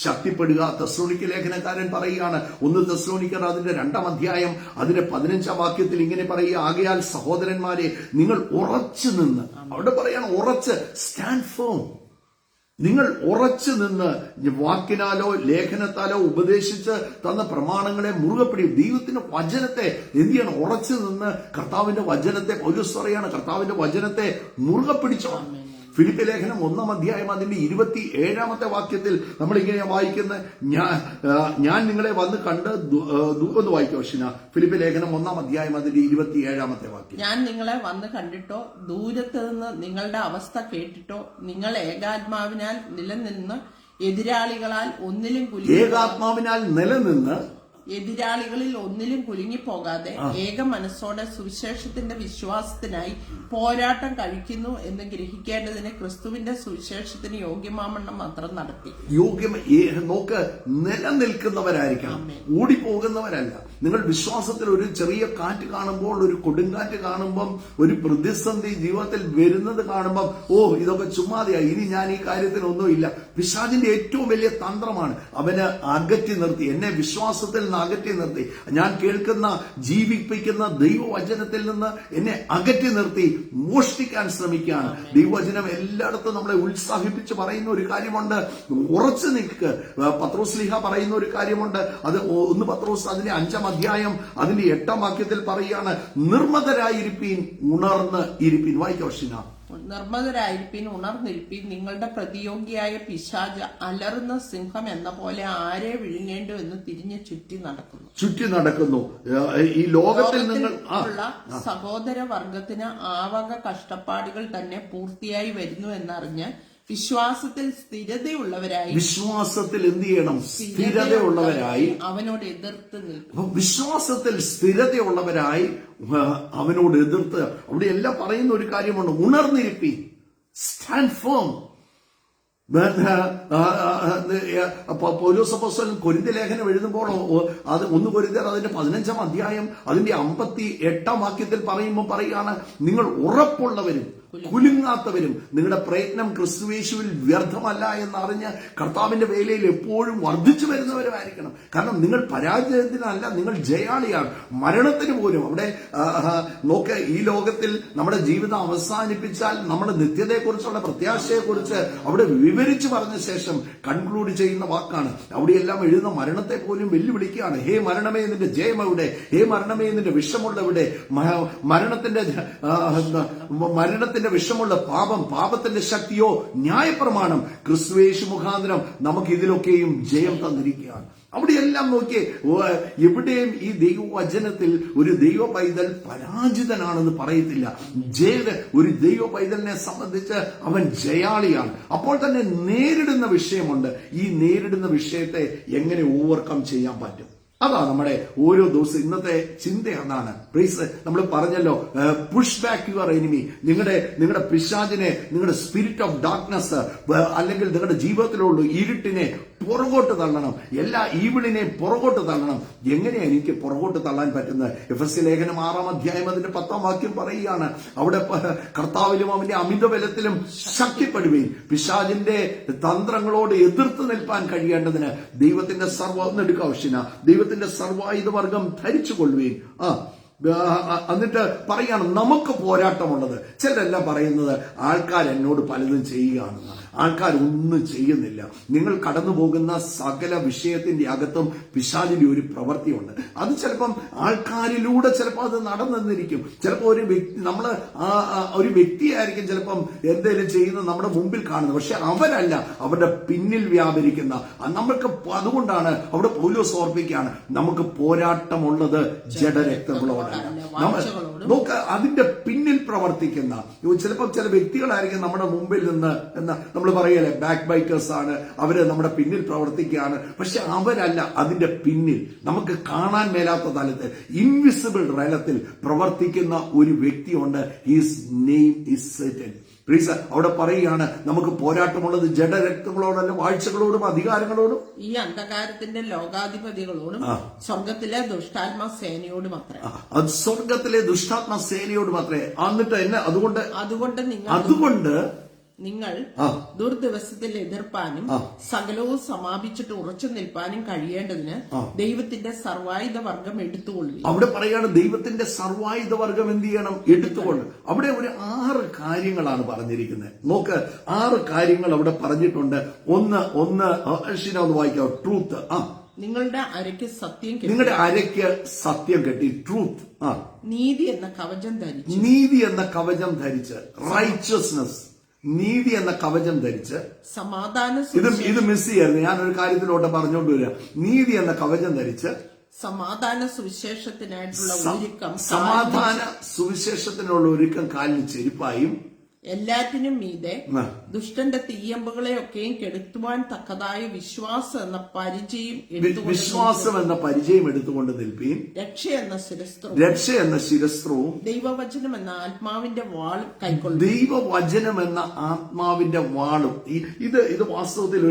ശക്തിപ്പെടുക. തെസ്സലോനിക്ക ലേഖനക്കാരൻ പറയുകയാണ്, 1 തെസ്സലോനിക്കർ അതിന്റെ 2-ാം അധ്യായം അതിന്റെ 15-ാം വാക്യത്തിൽ ഇങ്ങനെ പറയുക, ആകയാൽ സഹോദരന്മാരെ നിങ്ങൾ ഉറച്ചു നിന്ന്, അവിടെ പറയാണ് ഉറച്ച്, സ്റ്റാൻഡ് ഫേം. നിങ്ങൾ ഉറച്ചു നിന്ന് വാക്കിനാലോ ലേഖനത്താലോ ഉപദേശിച്ച് തന്ന പ്രമാണങ്ങളെ മുറുകെ പിടി. ദൈവത്തിന്റെ വചനത്തെ എന്ത് ചെയ്യണം? ഉറച്ചു നിന്ന് കർത്താവിന്റെ വചനത്തെ, പൗലോസ് പറയാണ്, കർത്താവിന്റെ വചനത്തെ മുറുകെ പിടിച്ചോ. ഫിലിപ്പി ലേഖനം 1-ാം അധ്യായം അതിന്റെ 27-ാമത്തെ വാക്യത്തിൽ നമ്മൾ ഇങ്ങനെയാ വായിക്കുന്നത്, ഞാൻ നിങ്ങളെ വന്ന് കണ്ട് ഒന്ന് വായിക്കോ ഷിന. ഫിലിപ്പി ലേഖനം 1-ാം അധ്യായം അതിന്റെ 27-ാമത്തെ വാക്യം. ഞാൻ നിങ്ങളെ വന്ന് കണ്ടിട്ടോ ദൂരത്ത് നിന്ന് നിങ്ങളുടെ അവസ്ഥ കേട്ടിട്ടോ നിങ്ങൾ ഏകാത്മാവിനാൽ നിലനിന്ന് എതിരാളികളിൽ ഒന്നിലും കുലുങ്ങിപ്പോകാതെ ഏക മനസ്സോടെ സുവിശേഷത്തിന്റെ വിശ്വാസത്തിനായി പോരാട്ടം കഴിക്കുന്നു എന്ന് ഗ്രഹിക്കേണ്ടതിന് ക്രിസ്തുവിന്റെ സുവിശേഷത്തിന് യോഗ്യമാവണ്ണം മാത്രം നടത്തി. നോക്ക്, നിലനിൽക്കുന്നവരായിരിക്കണം, ഓടിപ്പോകുന്നവരല്ല. നിങ്ങൾ വിശ്വാസത്തിൽ ഒരു ചെറിയ കാറ്റ് കാണുമ്പോൾ, ഒരു കൊടുങ്കാറ്റ് കാണുമ്പം, ഒരു പ്രതിസന്ധി ജീവിതത്തിൽ വരുന്നത് കാണുമ്പം, ഇതൊക്കെ ചുമ്മാതെയായി, ഇനി ഞാൻ ഈ കാര്യത്തിനൊന്നുമില്ല. പിശാചിന്റെ ഏറ്റവും വലിയ തന്ത്രമാണ് അവന് അകറ്റി നിർത്തി, എന്നെ വിശ്വാസത്തിൽ നിന്ന് അകറ്റി നിർത്തി, ഞാൻ കേൾക്കുന്ന ജീവിപ്പിക്കുന്ന ദൈവവചനത്തിൽ നിന്ന് എന്നെ അകറ്റി നിർത്തി മോഷ്ടിക്കാൻ ശ്രമിക്കുകയാണ്. ദൈവവചനം എല്ലായിടത്തും നമ്മളെ ഉത്സാഹിപ്പിച്ച് പറയുന്ന ഒരു കാര്യമുണ്ട്, ഉറച്ചു നിൽക്ക്. പത്രോസ് ലീഹ പറയുന്ന ഒരു കാര്യമുണ്ട്, അത് 1 പത്രോസ് അതിന്റെ 5-ാം അധ്യായം അതിന്റെ 8-ാം വാക്യത്തിൽ പറയുകയാണ്, നിർമ്മതരായിരിപ്പീൻ, ഉണർന്ന് ഇരിപ്പീൻ. വായിക്കോ ഷിന. നിർമ്മതരായിരിപ്പീൻ, ഉണർന്നിരിപ്പീൻ. നിങ്ങളുടെ പ്രതിയോഗിയായ പിശാച് അലറുന്ന സിംഹം എന്ന പോലെ ആരെ വിഴുങ്ങേണ്ടു എന്ന് തിരിഞ്ഞ് ചുറ്റി നടക്കുന്നു. ഈ ലോകത്തിൽ നിങ്ങൾ ഉള്ള സഹോദര വർഗത്തിന് ആവക കഷ്ടപ്പാടുകൾ തന്നെ പൂർത്തിയായി വരുന്നു എന്നറിഞ്ഞ് വിശ്വാസത്തിൽ സ്ഥിരതയുള്ളവരായി എന്ത് ചെയ്യണം? സ്ഥിരതയുള്ളവരായി അവനോട് എതിർത്ത് നിൽക്കും. വിശ്വാസത്തിൽ സ്ഥിരതയുള്ളവരായി അവനോട് എതിർത്ത്. അവിടെ എല്ലാം പറയുന്ന ഒരു കാര്യമുണ്ട്, ഉണർന്നിരിപ്പീൻ, സ്റ്റാൻഡ് ഫേം. പൗലോസ് അപ്പോസ്തലൻ കൊരിന്ത്യ ലേഖനം എഴുതുമ്പോൾ അത് 1 കൊരിന്ത്യർ അതിന്റെ 15-ാം അധ്യായം അതിന്റെ 58-ാം വാക്യത്തിൽ പറയുകയാണ്, നിങ്ങൾ ഉറപ്പുള്ളവരും കുലുങ്ങാത്തവരും നിങ്ങളുടെ പ്രയത്നം ക്രിസ്തുയേശുവിൽ വ്യർത്ഥമല്ല എന്നറിഞ്ഞ് കർത്താവിന്റെ വേലയിൽ എപ്പോഴും വർദ്ധിച്ചു വരുന്നവരുമായിരിക്കണം. കാരണം നിങ്ങൾ പരാജയത്തിനല്ല, നിങ്ങൾ ജയാളിയാണ്. മരണത്തിന് പോലും അവിടെ നോക്ക്, ഈ ലോകത്തിൽ നമ്മുടെ ജീവിതം അവസാനിപ്പിച്ചാൽ നമ്മുടെ നിത്യതയെക്കുറിച്ചുള്ള പ്രത്യാശയെക്കുറിച്ച് അവിടെ വിവരിച്ചു പറഞ്ഞ ശേഷം കൺക്ലൂഡ് ചെയ്യുന്ന വാക്കാണ്. അവിടെയെല്ലാം എഴുതുന്ന മരണത്തെ പോലും വെല്ലുവിളിക്കുകയാണ്. ഹേ മരണമേ, നിന്റെ ജയം എവിടെ? ഹേ മരണമേ, നിന്റെ വിഷമുള്ള എവിടെ? മരണത്തിന്റെ വിഷമുള്ള പാപത്തിന്റെ ശക്തിയോ ന്യായപ്രമാണം ക്രിസ്തുയേശു മുഖാന്തരം നമുക്ക് ഇതിലൊക്കെയും ജയം തന്നിരിക്കുകയാണ്. അവിടെയെല്ലാം നോക്കിയേ, എവിടെയും ഈ ദൈവവചനത്തിൽ ഒരു ദൈവ പൈതൽ പരാജിതനാണെന്ന് പറയത്തില്ല. ഒരു ദൈവ പൈതലിനെ സംബന്ധിച്ച് അവൻ ജയാളിയാണ്. അപ്പോൾ തന്നെ നേരിടുന്ന വിഷയമുണ്ട്. ഈ നേരിടുന്ന വിഷയത്തെ എങ്ങനെ ഓവർകം ചെയ്യാൻ പറ്റും? അതാണ് നമ്മുടെ ഓരോ ദിവസം ഇന്നത്തെ ചിന്ത. അതാണ് നമ്മൾ പറഞ്ഞല്ലോ, പുഷ് ബാക്ക് യുവർ എനിമി. നിങ്ങളുടെ പിശാചിനെ, നിങ്ങളുടെ സ്പിരിറ്റ് ഓഫ് ഡാർക്ക്നെസ് അല്ലെങ്കിൽ നിങ്ങളുടെ ജീവിതത്തിലുള്ള ഇരുട്ടിനെ പുറകോട്ട് തള്ളണം. എല്ലാ ഈവിളിനെയും പുറകോട്ട് തള്ളണം. എങ്ങനെയാണ് എനിക്ക് പുറകോട്ട് തള്ളാൻ പറ്റുന്നത്? എഫെസ്യ ലേഖനം 6-ാം അധ്യായം അതിന്റെ 10-ാം വാക്യം പറയുകയാണ്, അവിടെ കർത്താവിലും അവന്റെ അമിതബലത്തിലും ശക്തിപ്പെടുകയും പിശാചിന്റെ തന്ത്രങ്ങളോട് എതിർത്ത് നിൽപ്പാൻ കഴിയേണ്ടതിന് ദൈവത്തിന്റെ ദൈവത്തിന്റെ സർവായുധ വർഗം ധരിച്ചുകൊള്ളുകയും. എന്നിട്ട് പറയാണ് നമുക്ക് പോരാട്ടമുള്ളത്. ചിലരെല്ലാം പറയുന്നത് ആൾക്കാർ എന്നോട് പലതും ചെയ്യുകയാണെന്ന്. ആൾക്കാരൊന്നും ചെയ്യുന്നില്ല. നിങ്ങൾ കടന്നു പോകുന്ന സകല വിഷയത്തിന്റെ അകത്തും പിശാചിന്റെ ഒരു പ്രവൃത്തിയുണ്ട്. അത് ചിലപ്പം ആൾക്കാരിലൂടെ ചിലപ്പോൾ അത് നടന്നിരിക്കും. ചിലപ്പോൾ ഒരു വ്യക്തിയായിരിക്കും ചിലപ്പം എന്തെങ്കിലും ചെയ്യുന്നത് നമ്മുടെ മുമ്പിൽ കാണുന്നത്. പക്ഷെ അവരല്ല, അവരുടെ പിന്നിൽ വ്യാപരിക്കുന്ന. നമുക്ക് അതുകൊണ്ടാണ് അവിടെ പൗലോസ് ഓർപ്പിക്കുകയാണ്, നമുക്ക് പോരാട്ടമുള്ളത് ജഡരക്തങ്ങളോടല്ല. നോക്ക്, അതിന്റെ പിന്നിൽ പ്രവർത്തിക്കുന്ന ചിലപ്പം ചില വ്യക്തികളായിരിക്കും നമ്മുടെ മുമ്പിൽ നിന്ന് നമ്മൾ പറയല്ലേ, ബാക്ക് ബൈറ്റേഴ്സ് ആണ്, അവര് നമ്മുടെ പിന്നിൽ പ്രവർത്തിക്കുകയാണ്. പക്ഷെ അവരല്ല, അതിന്റെ പിന്നിൽ നമുക്ക് കാണാൻ മേലാത്ത തലത്തിൽ ഇൻവിസിബിൾ തലത്തിൽ പ്രവർത്തിക്കുന്ന ഒരു വ്യക്തിയുണ്ട്. His name is Satan. അവിടെ പറയുകയാണ്, നമുക്ക് പോരാട്ടമുള്ളത് ജഡരക്തങ്ങളോടല്ല, വാഴ്ചകളോടും അധികാരങ്ങളോടും ഈ അന്ധകാരത്തിന്റെ ലോകാധിപതികളോടും സ്വർഗത്തിലെ ദുഷ്ടാത്മ സേനയോടും അത്രേ. അത് സ്വർഗത്തിലെ ദുഷ്ടാത്മ സേനയോടും അത്രേ. എന്നിട്ട് എന്നെ അതുകൊണ്ട് നിങ്ങൾ ദുർദിവസത്തിൽ എതിർപ്പാനും സകലവും സമാപിച്ചിട്ട് ഉറച്ചു നിൽപ്പാനും കഴിയേണ്ടതിന് ദൈവത്തിന്റെ സർവായുധ വർഗം എടുത്തുകൊള്ളുക. അവിടെ പറയാണ്, ദൈവത്തിന്റെ സർവായുധ വർഗം എന്ത് ചെയ്യണം? എടുത്തുകൊണ്ട്. അവിടെ ഒരു 6 കാര്യങ്ങളാണ് പറഞ്ഞിരിക്കുന്നത്. നോക്ക്, 6 കാര്യങ്ങൾ അവിടെ പറഞ്ഞിട്ടുണ്ട്. ഒന്ന് വായിക്കാം. ട്രൂത്ത്. നിങ്ങളുടെ അരയ്ക്ക് സത്യം കെട്ടി. നിങ്ങളുടെ അരയ്ക്ക് സത്യം കെട്ടി. ട്രൂത്ത്. നീതി എന്ന കവചം ധരിച്ച്. നീതി എന്ന കവചം ധരിച്ച്. റൈച്ചസ്നെസ്. നീതി എന്ന കവചം ധരിച്ച്. ഇത് മിസ് ചെയ്യരുത്. ഞാനൊരു കാര്യത്തിലോട്ട് പറഞ്ഞുകൊണ്ട് വരിക. നീതി എന്ന കവചം ധരിച്ച് സമാധാന സുവിശേഷത്തിനുള്ള ഒരുക്കം കാലിന് ചെരുപ്പായും എല്ലാറ്റിനും മീതെ ദുഷ്ടന്റെ തീയമ്പുകളെയൊക്കെയും കെടുത്തുവാൻ തക്കതായ വിശ്വാസം എന്ന പരിചയം എടുത്തുകൊണ്ട് നിൽപ്പീൻ. രക്ഷ എന്ന ശിരസ്ത്രവും ദൈവവചനം എന്ന ആത്മാവിന്റെ വാളും കൈക്കൊള്ളും. ദൈവവചനം എന്ന ആത്മാവിന്റെ വാളും. ഇത് വാസ്തവത്തിൽ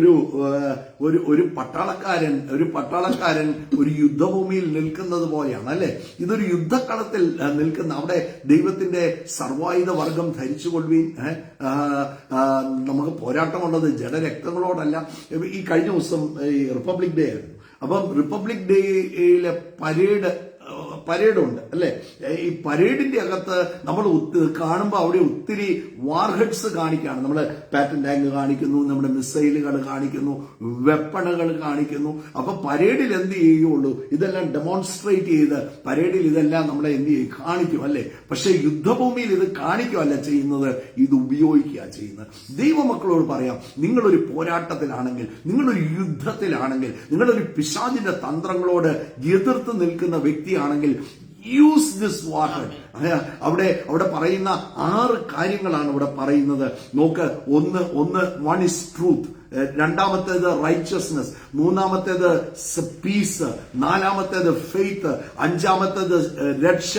ഒരു പട്ടാളക്കാരൻ ഒരു യുദ്ധഭൂമിയിൽ നിൽക്കുന്നത് പോലെയാണ്, അല്ലെ? ഇതൊരു യുദ്ധക്കളത്തിൽ നിൽക്കുന്ന, അവിടെ ദൈവത്തിന്റെ സർവായുധ വർഗം ധരിച്ചുകൊള്ളുകയും. നമുക്ക് പോരാട്ടമുള്ളത് ജഡരക്തങ്ങളോടല്ല. ഈ കഴിഞ്ഞ ദിവസം ഈ റിപ്പബ്ലിക് ഡേ ആയിരുന്നു. അപ്പം റിപ്പബ്ലിക് ഡേയിലെ പരേഡുണ്ട് അല്ലെ. ഈ പരേഡിന്റെ അകത്ത് നമ്മൾ കാണുമ്പോൾ അവിടെ ഒത്തിരി വാർഹെഡ്സ് കാണിക്കുകയാണ്. നമ്മൾ പാറ്റൻ ടാങ്ക് കാണിക്കുന്നു, നമ്മുടെ മിസൈലുകൾ കാണിക്കുന്നു, വെപ്പണുകൾ കാണിക്കുന്നു. അപ്പൊ പരേഡിൽ എന്ത് ചെയ്യുള്ളൂ, ഇതെല്ലാം ഡെമോൺസ്ട്രേറ്റ് ചെയ്ത് പരേഡിൽ ഇതെല്ലാം നമ്മളെ എന്ത് ചെയ്യും, കാണിക്കും അല്ലെ. പക്ഷെ യുദ്ധഭൂമിയിൽ ഇത് കാണിക്കുകയല്ല ചെയ്യുന്നത്, ഇത് ഉപയോഗിക്കുക ചെയ്യുന്നത്. ദൈവമക്കളോട് പറയാം, നിങ്ങളൊരു പോരാട്ടത്തിലാണെങ്കിൽ, നിങ്ങളൊരു യുദ്ധത്തിലാണെങ്കിൽ, നിങ്ങളൊരു പിശാചിന്റെ തന്ത്രങ്ങളോട് എതിർത്ത് നിൽക്കുന്ന വ്യക്തിയാണെങ്കിൽ, യൂസ് ദിസ് വാട്ടർ. അവിടെ പറയുന്ന 6 കാര്യങ്ങളാണ് ഇവിടെ പറയുന്നത്. നോക്ക്, വൺ ഇസ് ട്രൂത്ത്, രണ്ടാമത്തേത് റൈച്ചസ്നെസ്, മൂന്നാമത്തേത് പീസ്, നാലാമത്തേത് ഫെയ്ത്ത്, അഞ്ചാമത്തേത് രക്ഷ,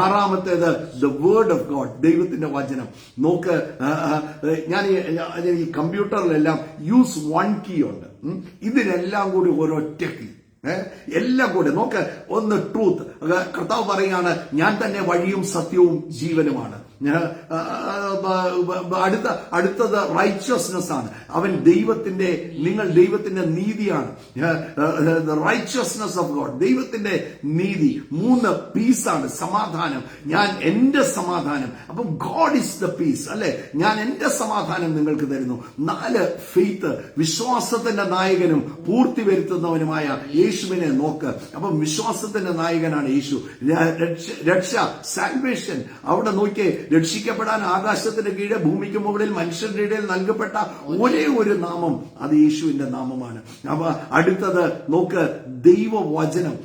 ആറാമത്തേത് ദ വേർഡ് ഓഫ് ഗോഡ്, ദൈവത്തിന്റെ വചനം. നോക്ക്, ഞാൻ ഈ കമ്പ്യൂട്ടറിലെല്ലാം യൂസ് 1 കീ ഉണ്ട്. ഇതിനെല്ലാം കൂടി ഒരൊറ്റ കീ, എല്ലാം കൂടെ നോക്ക്. ഒന്ന് ട്രൂത്ത്, കർത്താവ് പറയാണ് ഞാൻ തന്നെ വഴിയും സത്യവും ജീവനുമാണ്. അടുത്തത് റൈച്ചസ്നെസ് ആണ്, അവൻ നിങ്ങൾ ദൈവത്തിന്റെ നീതിയാണ്, റൈച്ചസ്നെസ് ഓഫ് ഗോഡ്, ദൈവത്തിന്റെ നീതി. 3 പീസാണ്, സമാധാനം, ഞാൻ എന്റെ സമാധാനം. അപ്പൊ ഗോഡ് ഇസ് ദ പീസ് അല്ലെ, ഞാൻ എന്റെ സമാധാനം നിങ്ങൾക്ക് തരുന്നു. 4 ഫെയ്ത്ത്, വിശ്വാസത്തിന്റെ നായകനും പൂർത്തി വരുത്തുന്നവനുമായ യേശുവിനെ നോക്ക്. അപ്പം വിശ്വാസത്തിന്റെ നായകനാണ് യേശു. രക്ഷ, സാൽവേഷൻ, അവിടെ നോക്കിയേ, രക്ഷിക്കപ്പെടാൻ ആകാശത്തിന്റെ കീഴെ ഭൂമിക്ക് മുകളിൽ മനുഷ്യരുടെ ഇടയിൽ നൽകപ്പെട്ട ഒരേ ഒരു നാമം, അത് യേശുവിന്റെ നാമമാണ്. അപ്പൊ അടുത്തത് നോക്ക്, ദൈവവചനം.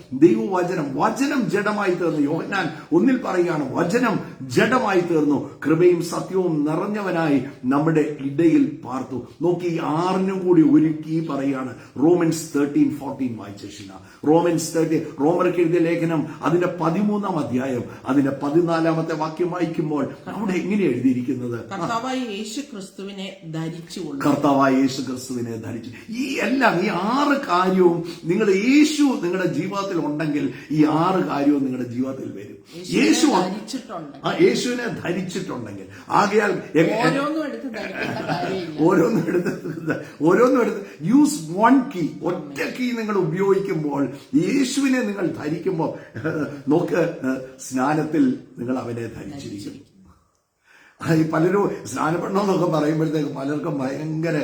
വചനം ജഡമായി തീർന്നു. യോഹന്നാൻ 1 പറയുകയാണ്, വചനം ജഡമായി തീർന്നു, കൃപയും സത്യവും നിറഞ്ഞവനായി നമ്മുടെ ഇടയിൽ പാർത്തു. നോക്കി, 6 കൂടി ഒരുക്കി പറയുകയാണ്. റോമൻസ് 13:14 വായിച്ചില്ല. റോമൻസ് 13, റോമർക്ക് എഴുതിയ ലേഖനം അതിന്റെ 13-ാം അധ്യായം അതിന്റെ 14-ാമത്തെ വാക്യം വായിക്കുമ്പോൾ അവിടെ എങ്ങനെ എഴുതിയിരിക്കുന്നത്, കർത്താവായ യേശു ക്രിസ്തുവിനെ ധരിച്ചു. ഈ 6 കാര്യവും നിങ്ങളുടെ യേശു നിങ്ങളുടെ ജീവിതത്തിൽ ഉണ്ടെങ്കിൽ ഈ 6 കാര്യവും നിങ്ങളുടെ ജീവിതത്തിൽ വരും. യേശുവിനെ ധരിച്ചിട്ടുണ്ടെങ്കിൽ. ആകയാൽ ഓരോന്നും എടുത്ത് യൂസ് 1 കീ, ഒറ്റ കീ നിങ്ങൾ ഉപയോഗിക്കുമ്പോൾ, യേശുവിനെ നിങ്ങൾ ധരിക്കുമ്പോൾ, നോക്ക്, സ്നാനത്തിൽ നിങ്ങൾ അവനെ ധരിച്ചിരിക്കും. പലരും സ്നാനപ്പെടണമെന്നൊക്കെ പറയുമ്പോഴത്തേക്ക് പലർക്കും ഭയങ്കര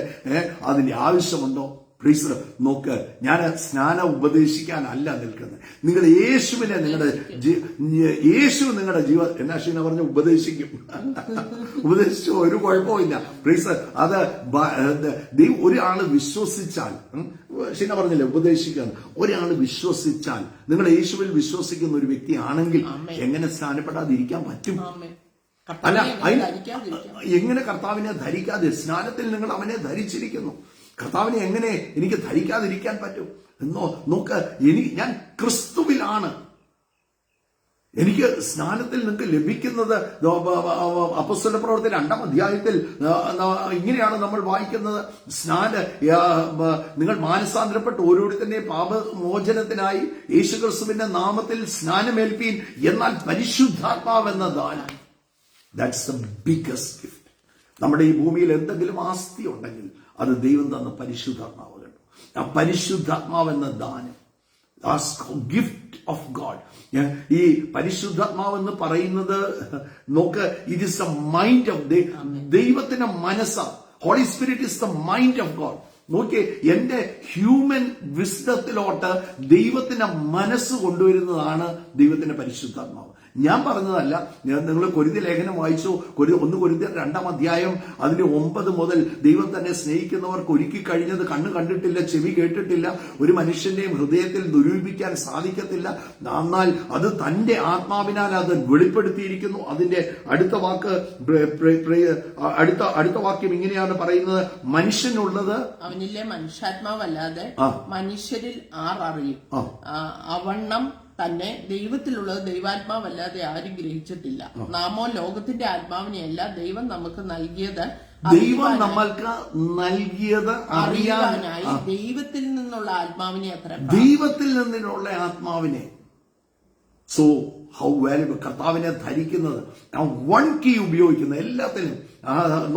അതിന്റെ ആവശ്യമുണ്ടോ? പ്ലീസ് നോക്ക്, ഞാൻ സ്നാനം ഉപദേശിക്കാനല്ല നിൽക്കുന്നത്. നിങ്ങൾ യേശുവിനെ യേശു നിങ്ങളുടെ എന്നാ ഷീന പറഞ്ഞ ഉപദേശിക്കും. ഉപദേശിച്ചോ, ഒരു കുഴപ്പമില്ല. പ്ലീസ്, അത് ഒരാള് വിശ്വസിച്ചാൽ, ഷീന പറഞ്ഞില്ലേ ഉപദേശിക്കാന്ന്, ഒരാള് വിശ്വസിച്ചാൽ, നിങ്ങൾ യേശുവിൽ വിശ്വസിക്കുന്ന ഒരു വ്യക്തിയാണെങ്കിൽ എങ്ങനെ സ്നാനപ്പെടാതിരിക്കാൻ പറ്റും? അല്ല, എങ്ങനെ കർത്താവിനെ ധരിക്കാതെ? സ്നാനത്തിൽ നിങ്ങൾ അവനെ ധരിച്ചിരിക്കുന്നു. കർത്താവിനെ എങ്ങനെ എനിക്ക് ധരിക്കാതിരിക്കാൻ പറ്റും? എന്നോ നോക്ക്, ഞാൻ ക്രിസ്തുവിലാണ്. എനിക്ക് സ്നാനത്തിൽ നിങ്ങൾക്ക് ലഭിക്കുന്നത് അപ്പോസ്തല പ്രവൃത്തി 2-ാം അധ്യായത്തിൽ ഇങ്ങനെയാണ് നമ്മൾ വായിക്കുന്നത്. നിങ്ങൾ മാനസാന്തരപ്പെട്ട് ഓരോരുത്തരുടെയും പാപമോചനത്തിനായി യേശുക്രിസ്തുവിന്റെ നാമത്തിൽ സ്നാനമേൽപ്പീൻ, എന്നാൽ പരിശുദ്ധാത്മാവെന്ന ദാനം. That's the biggest gift. നമ്മുടെ ഈ ഭൂമിയിൽ എന്തെങ്കിലും ആസ്തി ഉണ്ടെങ്കിൽ അത് ദൈവം തന്ന പരിശുദ്ധാത്മാവ് കണ്ടു. ആ പരിശുദ്ധാത്മാവെന്ന ദാനം, ഗിഫ്റ്റ് ഓഫ് ഗോഡ്. ഈ പരിശുദ്ധാത്മാവെന്ന് പറയുന്നത് നോക്ക്, it is the mind of ദൈവത്തിന്റെ മനസ്സാ. Holy Spirit is the mind of God. നോക്കിയേ, എന്റെ ഹ്യൂമൻ വിസ്ഡത്തിലോട്ട് ദൈവത്തിന്റെ മനസ്സ് കൊണ്ടുവരുന്നതാണ് ദൈവത്തിന്റെ പരിശുദ്ധാത്മാവ്. ഞാൻ പറഞ്ഞതല്ല. നിങ്ങൾ കൊരിന്ത്യർ ലേഖനം വായിച്ചു. 1 കൊരിന്ത്യർ 2-ാം അധ്യായം അതിന്റെ 9 മുതൽ ദൈവം തന്നെ സ്നേഹിക്കുന്നവർക്ക് ഒരുക്കി കഴിഞ്ഞത് കണ്ണ് കണ്ടിട്ടില്ല, ചെവി കേട്ടിട്ടില്ല, ഒരു മനുഷ്യന്റെയും ഹൃദയത്തിൽ ദുരൂപിക്കാൻ സാധിക്കത്തില്ല. എന്നാൽ അത് തന്റെ ആത്മാവിനാൽ അത് വെളിപ്പെടുത്തിയിരിക്കുന്നു. അതിന്റെ അടുത്ത വാക്ക്, അടുത്ത വാക്യം ഇങ്ങനെയാണ് പറയുന്നത്, മനുഷ്യനുള്ളത് അവനിലെ മനുഷ്യാത്മാവല്ലാതെ മനുഷ്യരിൽ അറിയും. അവണ്ണം തന്നെ ദൈവത്തിലുള്ളത് ദൈവാത്മാവല്ലാതെ ആരും ഗ്രഹിച്ചിട്ടില്ല. നാമോ ലോകത്തിന്റെ ആത്മാവിനെയല്ല, ദൈവം നമുക്ക് നൽകിയത് അറിയാനായി ദൈവത്തിൽ നിന്നുള്ള ആത്മാവിനെ അത്ര, ദൈവത്തിൽ നിന്നുള്ള ആത്മാവിനെ. So how valuable. കർത്താവിനെ ധരിക്കുന്നത്, ആ 1 കീ ഉപയോഗിക്കുന്നത് എല്ലാത്തിനും.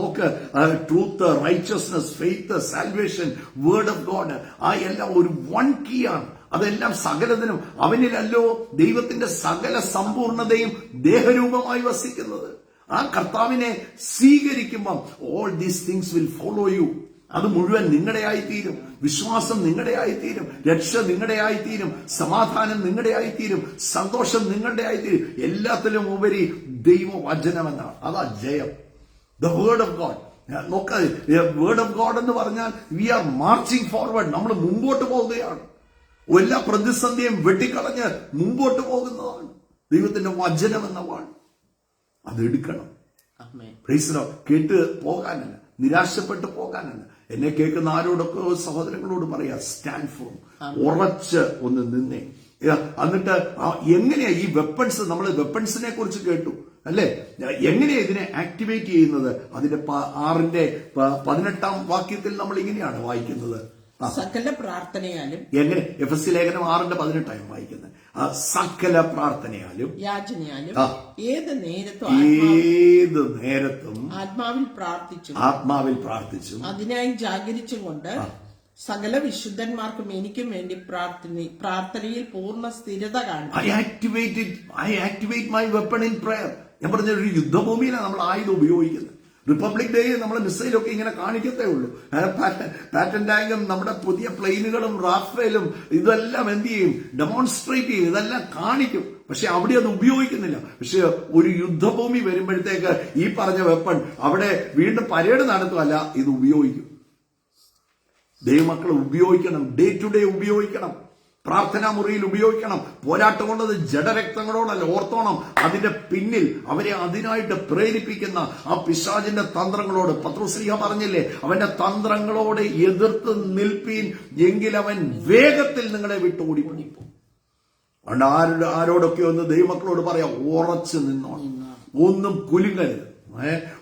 നോക്ക്, truth, righteousness, faith, salvation, word of God, ആ എല്ലാം ഒരു 1 കീ ആണ്. അതെല്ലാം സകലതിനും അവനിലല്ലോ ദൈവത്തിന്റെ സകല സമ്പൂർണതയും ദേഹരൂപമായി വസിക്കുന്നത്. ആ കർത്താവിനെ സ്വീകരിക്കുമ്പം all these things will follow you. അത് മുഴുവൻ നിങ്ങളുടെ ആയിത്തീരും. വിശ്വാസം നിങ്ങളുടെ ആയിത്തീരും. രക്ഷ നിങ്ങളുടെ ആയിത്തീരും. സമാധാനം നിങ്ങളുടെ ആയിത്തീരും. സന്തോഷം നിങ്ങളുടെ ആയിത്തീരും. എല്ലാത്തിലും ഉപരി ദൈവവചനമെന്നാണ്. അതാ ജയം. The word of God. നോക്കാതെ, വേർഡ് ഓഫ് ഗോഡ് എന്ന് പറഞ്ഞാൽ വി ആർ മാർച്ചിങ് ഫോർവേഡ്. നമ്മൾ മുമ്പോട്ട് പോവുകയാണ്. എല്ലാ പ്രതിസന്ധിയും വെട്ടിക്കളഞ്ഞ് മുമ്പോട്ട് പോകുന്നതാണ് ദൈവത്തിന്റെ വചനം എന്ന വാൾ. അതെടുക്കണം. കേട്ട് പോകാനല്ല, നിരാശപ്പെട്ട് പോകാനല്ല. എന്നെ കേൾക്കുന്ന ആരോടൊക്കെ സഹോദരങ്ങളോട് പറയാ, സ്റ്റാൻഡ് ഫോം. ഉറച്ച് ഒന്ന് നിന്നേ. എന്നിട്ട് എങ്ങനെയാ ഈ വെപ്പൺസ്, നമ്മൾ വെപ്പൺസിനെ കുറിച്ച് കേട്ടു അല്ലെ? എങ്ങനെയാ ഇതിനെ ആക്ടിവേറ്റ് ചെയ്യുന്നത്? അതിന്റെ 6:18 വാക്യത്തിൽ നമ്മൾ ഇങ്ങനെയാണ് വായിക്കുന്നത്, സകല പ്രാർത്ഥനയാലും. എങ്ങനെ? എഫെസ്യ ലേഖനം 6:18 വായിക്കുന്നത്. സകല പ്രാർത്ഥനയാലും യാചനയാലും ഏത് നേരത്തും ആത്മാവിൽ പ്രാർത്ഥിച്ചും അതിനായി ജാഗരിച്ചും കൊണ്ട് സകല വിശുദ്ധന്മാർക്കും എനിക്കും വേണ്ടി പ്രാർത്ഥനയിൽ പൂർണ്ണ സ്ഥിരത കാണും. I activate my weapon in prayer. ഞാൻ പറഞ്ഞ ഒരു യുദ്ധഭൂമിയിലാണ് നമ്മൾ ആയുധം ഉപയോഗിക്കുന്നത്. റിപ്പബ്ലിക് ഡേ നമ്മൾ മിസൈലൊക്കെ ഇങ്ങനെ കാണിക്കത്തേ ഉള്ളൂ. പാറ്റൻ ടാങ്കും നമ്മുടെ പുതിയ പ്ലെയിനുകളും റാഫേലും ഇതെല്ലാം എന്ത് ചെയ്യും? ഡെമോൺസ്ട്രേറ്റ് ചെയ്യും. ഇതെല്ലാം കാണിക്കും. പക്ഷെ അവിടെ അത് ഉപയോഗിക്കുന്നില്ല. പക്ഷെ ഒരു യുദ്ധഭൂമി വരുമ്പോഴത്തേക്ക് ഈ പറഞ്ഞ വെപ്പൺ അവിടെ വീണ്ടും പരേഡ് നടത്തുമല്ല, ഇത് ഉപയോഗിക്കും. ദൈവമക്കൾ ഉപയോഗിക്കണം. ഡേ ടു ഡേ ഉപയോഗിക്കണം. പ്രാർത്ഥനാ മുറിയിൽ ഉപയോഗിക്കണം. പോരാട്ടം കൊണ്ടത് ജഡരക്തങ്ങളോടല്ല, ഓർത്തോണം. അതിന്റെ പിന്നിൽ അവരെ അതിനായിട്ട് പ്രേരിപ്പിക്കുന്ന ആ പിശാചിന്റെ തന്ത്രങ്ങളോട് പത്രോസ്ലീഹ പറഞ്ഞില്ലേ, അവന്റെ തന്ത്രങ്ങളോട് എതിർത്ത് നിൽപ്പീൻ, എങ്കിൽ അവൻ വേഗത്തിൽ നിങ്ങളെ വിട്ട് ഓടിപ്പോകും. അതുകൊണ്ട് ആരോടൊക്കെ ഒന്ന് ദൈവമക്കളോട് പറയാം, ഉറച്ചു നിന്നോണം, ഒന്നും കുലുങ്ങരുത്.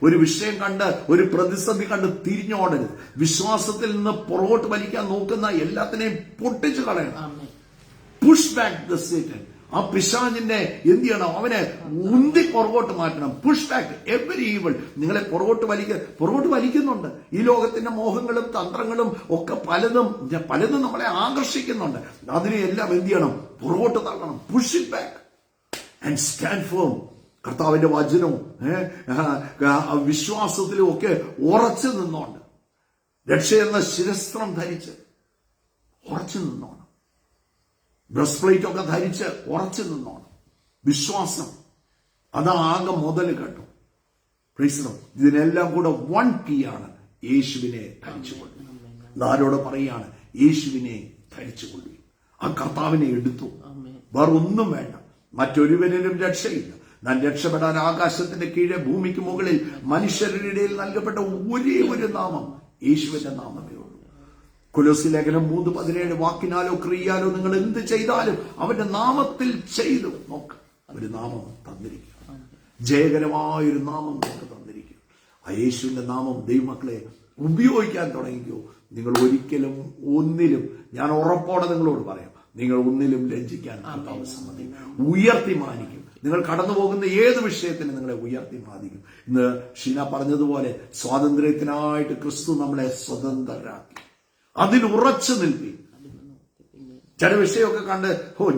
ഒരു വിഷയം കണ്ട്, ഒരു പ്രതിസന്ധി കണ്ട് തിരിഞ്ഞോടരുത്. വിശ്വാസത്തിൽ നിന്ന് പുറകോട്ട് വലിക്കാൻ നോക്കുന്ന എല്ലാത്തിനെയും പൊട്ടിച്ചു കളയണം. Push back the Satan. ആ പിശാചിന്റെ എന്ത് ചെയ്യണം? അവനെ ഉന്തി പുറകോട്ട് മാറ്റണം. Push back every evil. നിങ്ങളെ പുറകോട്ട് വലിക്കുന്നുണ്ട്. ഈ ലോകത്തിന്റെ മോഹങ്ങളും തന്ത്രങ്ങളും ഒക്കെ പലതും നമ്മളെ ആകർഷിക്കുന്നുണ്ട്. അതിനെയെല്ലാം എന്ത് ചെയ്യണം? പുറകോട്ട് തള്ളണം. Push it back and stand firm. കർത്താവിന്റെ വചനവും വിശ്വാസത്തിലും ഒക്കെ ഉറച്ചു നിന്നോണ്ട്, രക്ഷയെന്ന ശിരസ്ത്രം ധരിച്ച് ഉറച്ചു നിന്നോണം. ബ്രസ്റ്റ് പ്ലേറ്റ് ഒക്കെ ധരിച്ച് ഉറച്ചു നിന്നോണം. വിശ്വാസം അതാകെ മുതൽ കേട്ടോ. ഇതിനെല്ലാം കൂടെ 1 key ആണ്, യേശുവിനെ ധരിച്ചുകൊള്ളുക. ആരോട് പറയാണ്? യേശുവിനെ ധരിച്ചുകൊള്ളുക. ആ കർത്താവിനെ എടുത്തു. വേറെ ഒന്നും വേണ്ട. മറ്റൊരുവനിലും രക്ഷയില്ല. ഞാൻ രക്ഷപ്പെടാൻ ആകാശത്തിന്റെ കീഴെ ഭൂമിക്ക് മുകളിൽ മനുഷ്യരുടെ ഇടയിൽ നൽകപ്പെട്ട ഒരേ ഒരു നാമം യേശുവിന്റെ നാമമേ ഉള്ളൂ. കൊലോസ്യ ലേഖനം 3:17 വാക്കിനാലോ ക്രിയയാലോ നിങ്ങൾ എന്ത് ചെയ്താലും അവന്റെ നാമത്തിൽ ചെയ്തു. നോക്ക്, ഒരു നാമം തന്നിരിക്കുക. ജയകരമായൊരു നാമം നമുക്ക് തന്നിരിക്കുക. ആ യേശുവിന്റെ നാമം ദൈവമക്കളെ ഉപയോഗിക്കാൻ തുടങ്ങിക്കോ. നിങ്ങൾ ഒരിക്കലും ഒന്നിലും, ഞാൻ ഉറപ്പോടെ നിങ്ങളോട് പറയാം, നിങ്ങൾ ഒന്നിലും ലജ്ജിക്കാൻ കർത്താവ് സമ്മതിക്കും. ഉയർത്തി മാനിക്കും. നിങ്ങൾ കടന്നു പോകുന്ന ഏത് വിഷയത്തിന് നിങ്ങളെ ഉയർത്തി മാനിക്കും. ഇന്ന് ഷീന പറഞ്ഞതുപോലെ സ്വാതന്ത്ര്യത്തിനായിട്ട് ക്രിസ്തു നമ്മളെ സ്വതന്ത്രരാക്കി. അതിൽ ഉറച്ചു നിൽപ്പി. ചില വിഷയമൊക്കെ കണ്ട്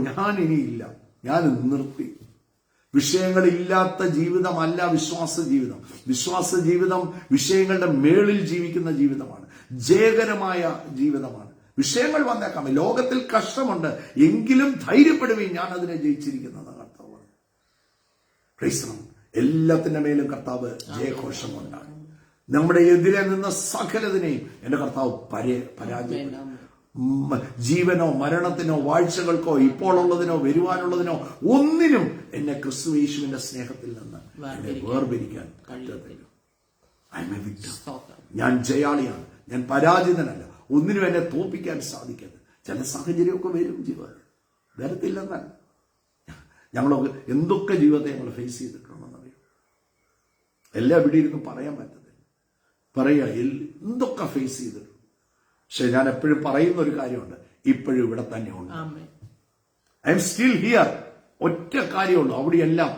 ഞാൻ ഇനിയില്ല, ഞാൻ നിർത്തി. വിഷയങ്ങളില്ലാത്ത ജീവിതമല്ല വിശ്വാസ ജീവിതം. വിശ്വാസ ജീവിതം വിഷയങ്ങളുടെ മേളിൽ ജീവിക്കുന്ന ജീവിതമാണ്. ജയകരമായ ജീവിതമാണ്. വിഷയങ്ങൾ വന്നേക്കാം, ലോകത്തിൽ കഷ്ടമുണ്ട്, എങ്കിലും ധൈര്യപ്പെടുവീൻ, ഞാൻ അതിനെ ജയിച്ചിരിക്കുന്നത് കർത്താവ്. എല്ലാത്തിന്റെ മേലും കർത്താവ് ജയഘോഷമുണ്ടാണ്. നമ്മുടെ എതിരെ നിന്ന സകലതിനെയും എന്റെ കർത്താവ് പരാജയപ്പെടും. ജീവനോ മരണത്തിനോ വാഴ്ചകൾക്കോ ഇപ്പോൾ ഉള്ളതിനോ വരുവാനുള്ളതിനോ ഒന്നിനും എന്നെ ക്രിസ്തു യേശുവിന്റെ സ്നേഹത്തിൽ നിന്ന് വേർപിരിക്കാൻ പറ്റത്തില്ല. ഞാൻ ജയാളിയാണ്, ഞാൻ പരാജിതനല്ല. ഒന്നിനും എന്നെ തോൽപ്പിക്കാൻ സാധിക്കരുത്. ചില സാഹചര്യമൊക്കെ വരും, ജീവിതം വരത്തില്ലെന്നല്ല. ഞങ്ങളൊക്കെ എന്തൊക്കെ ജീവിതത്തെ ഞങ്ങൾ ഫേസ് ചെയ്തിട്ടുണ്ടെന്നറിയാം. എല്ലാം ഇവിടെ ഇരുന്ന് പറയാൻ പറ്റത്തില്ല. പറയുക എന്തൊക്കെ ഫേസ് ചെയ്തിട്ടുണ്ട്. പക്ഷെ ഞാൻ എപ്പോഴും പറയുന്ന ഒരു കാര്യമുണ്ട്, ഇപ്പോഴും ഇവിടെ തന്നെ ഉണ്ട്. I am still here. ഒറ്റ കാര്യമുള്ളൂ. അവിടെയെല്ലാം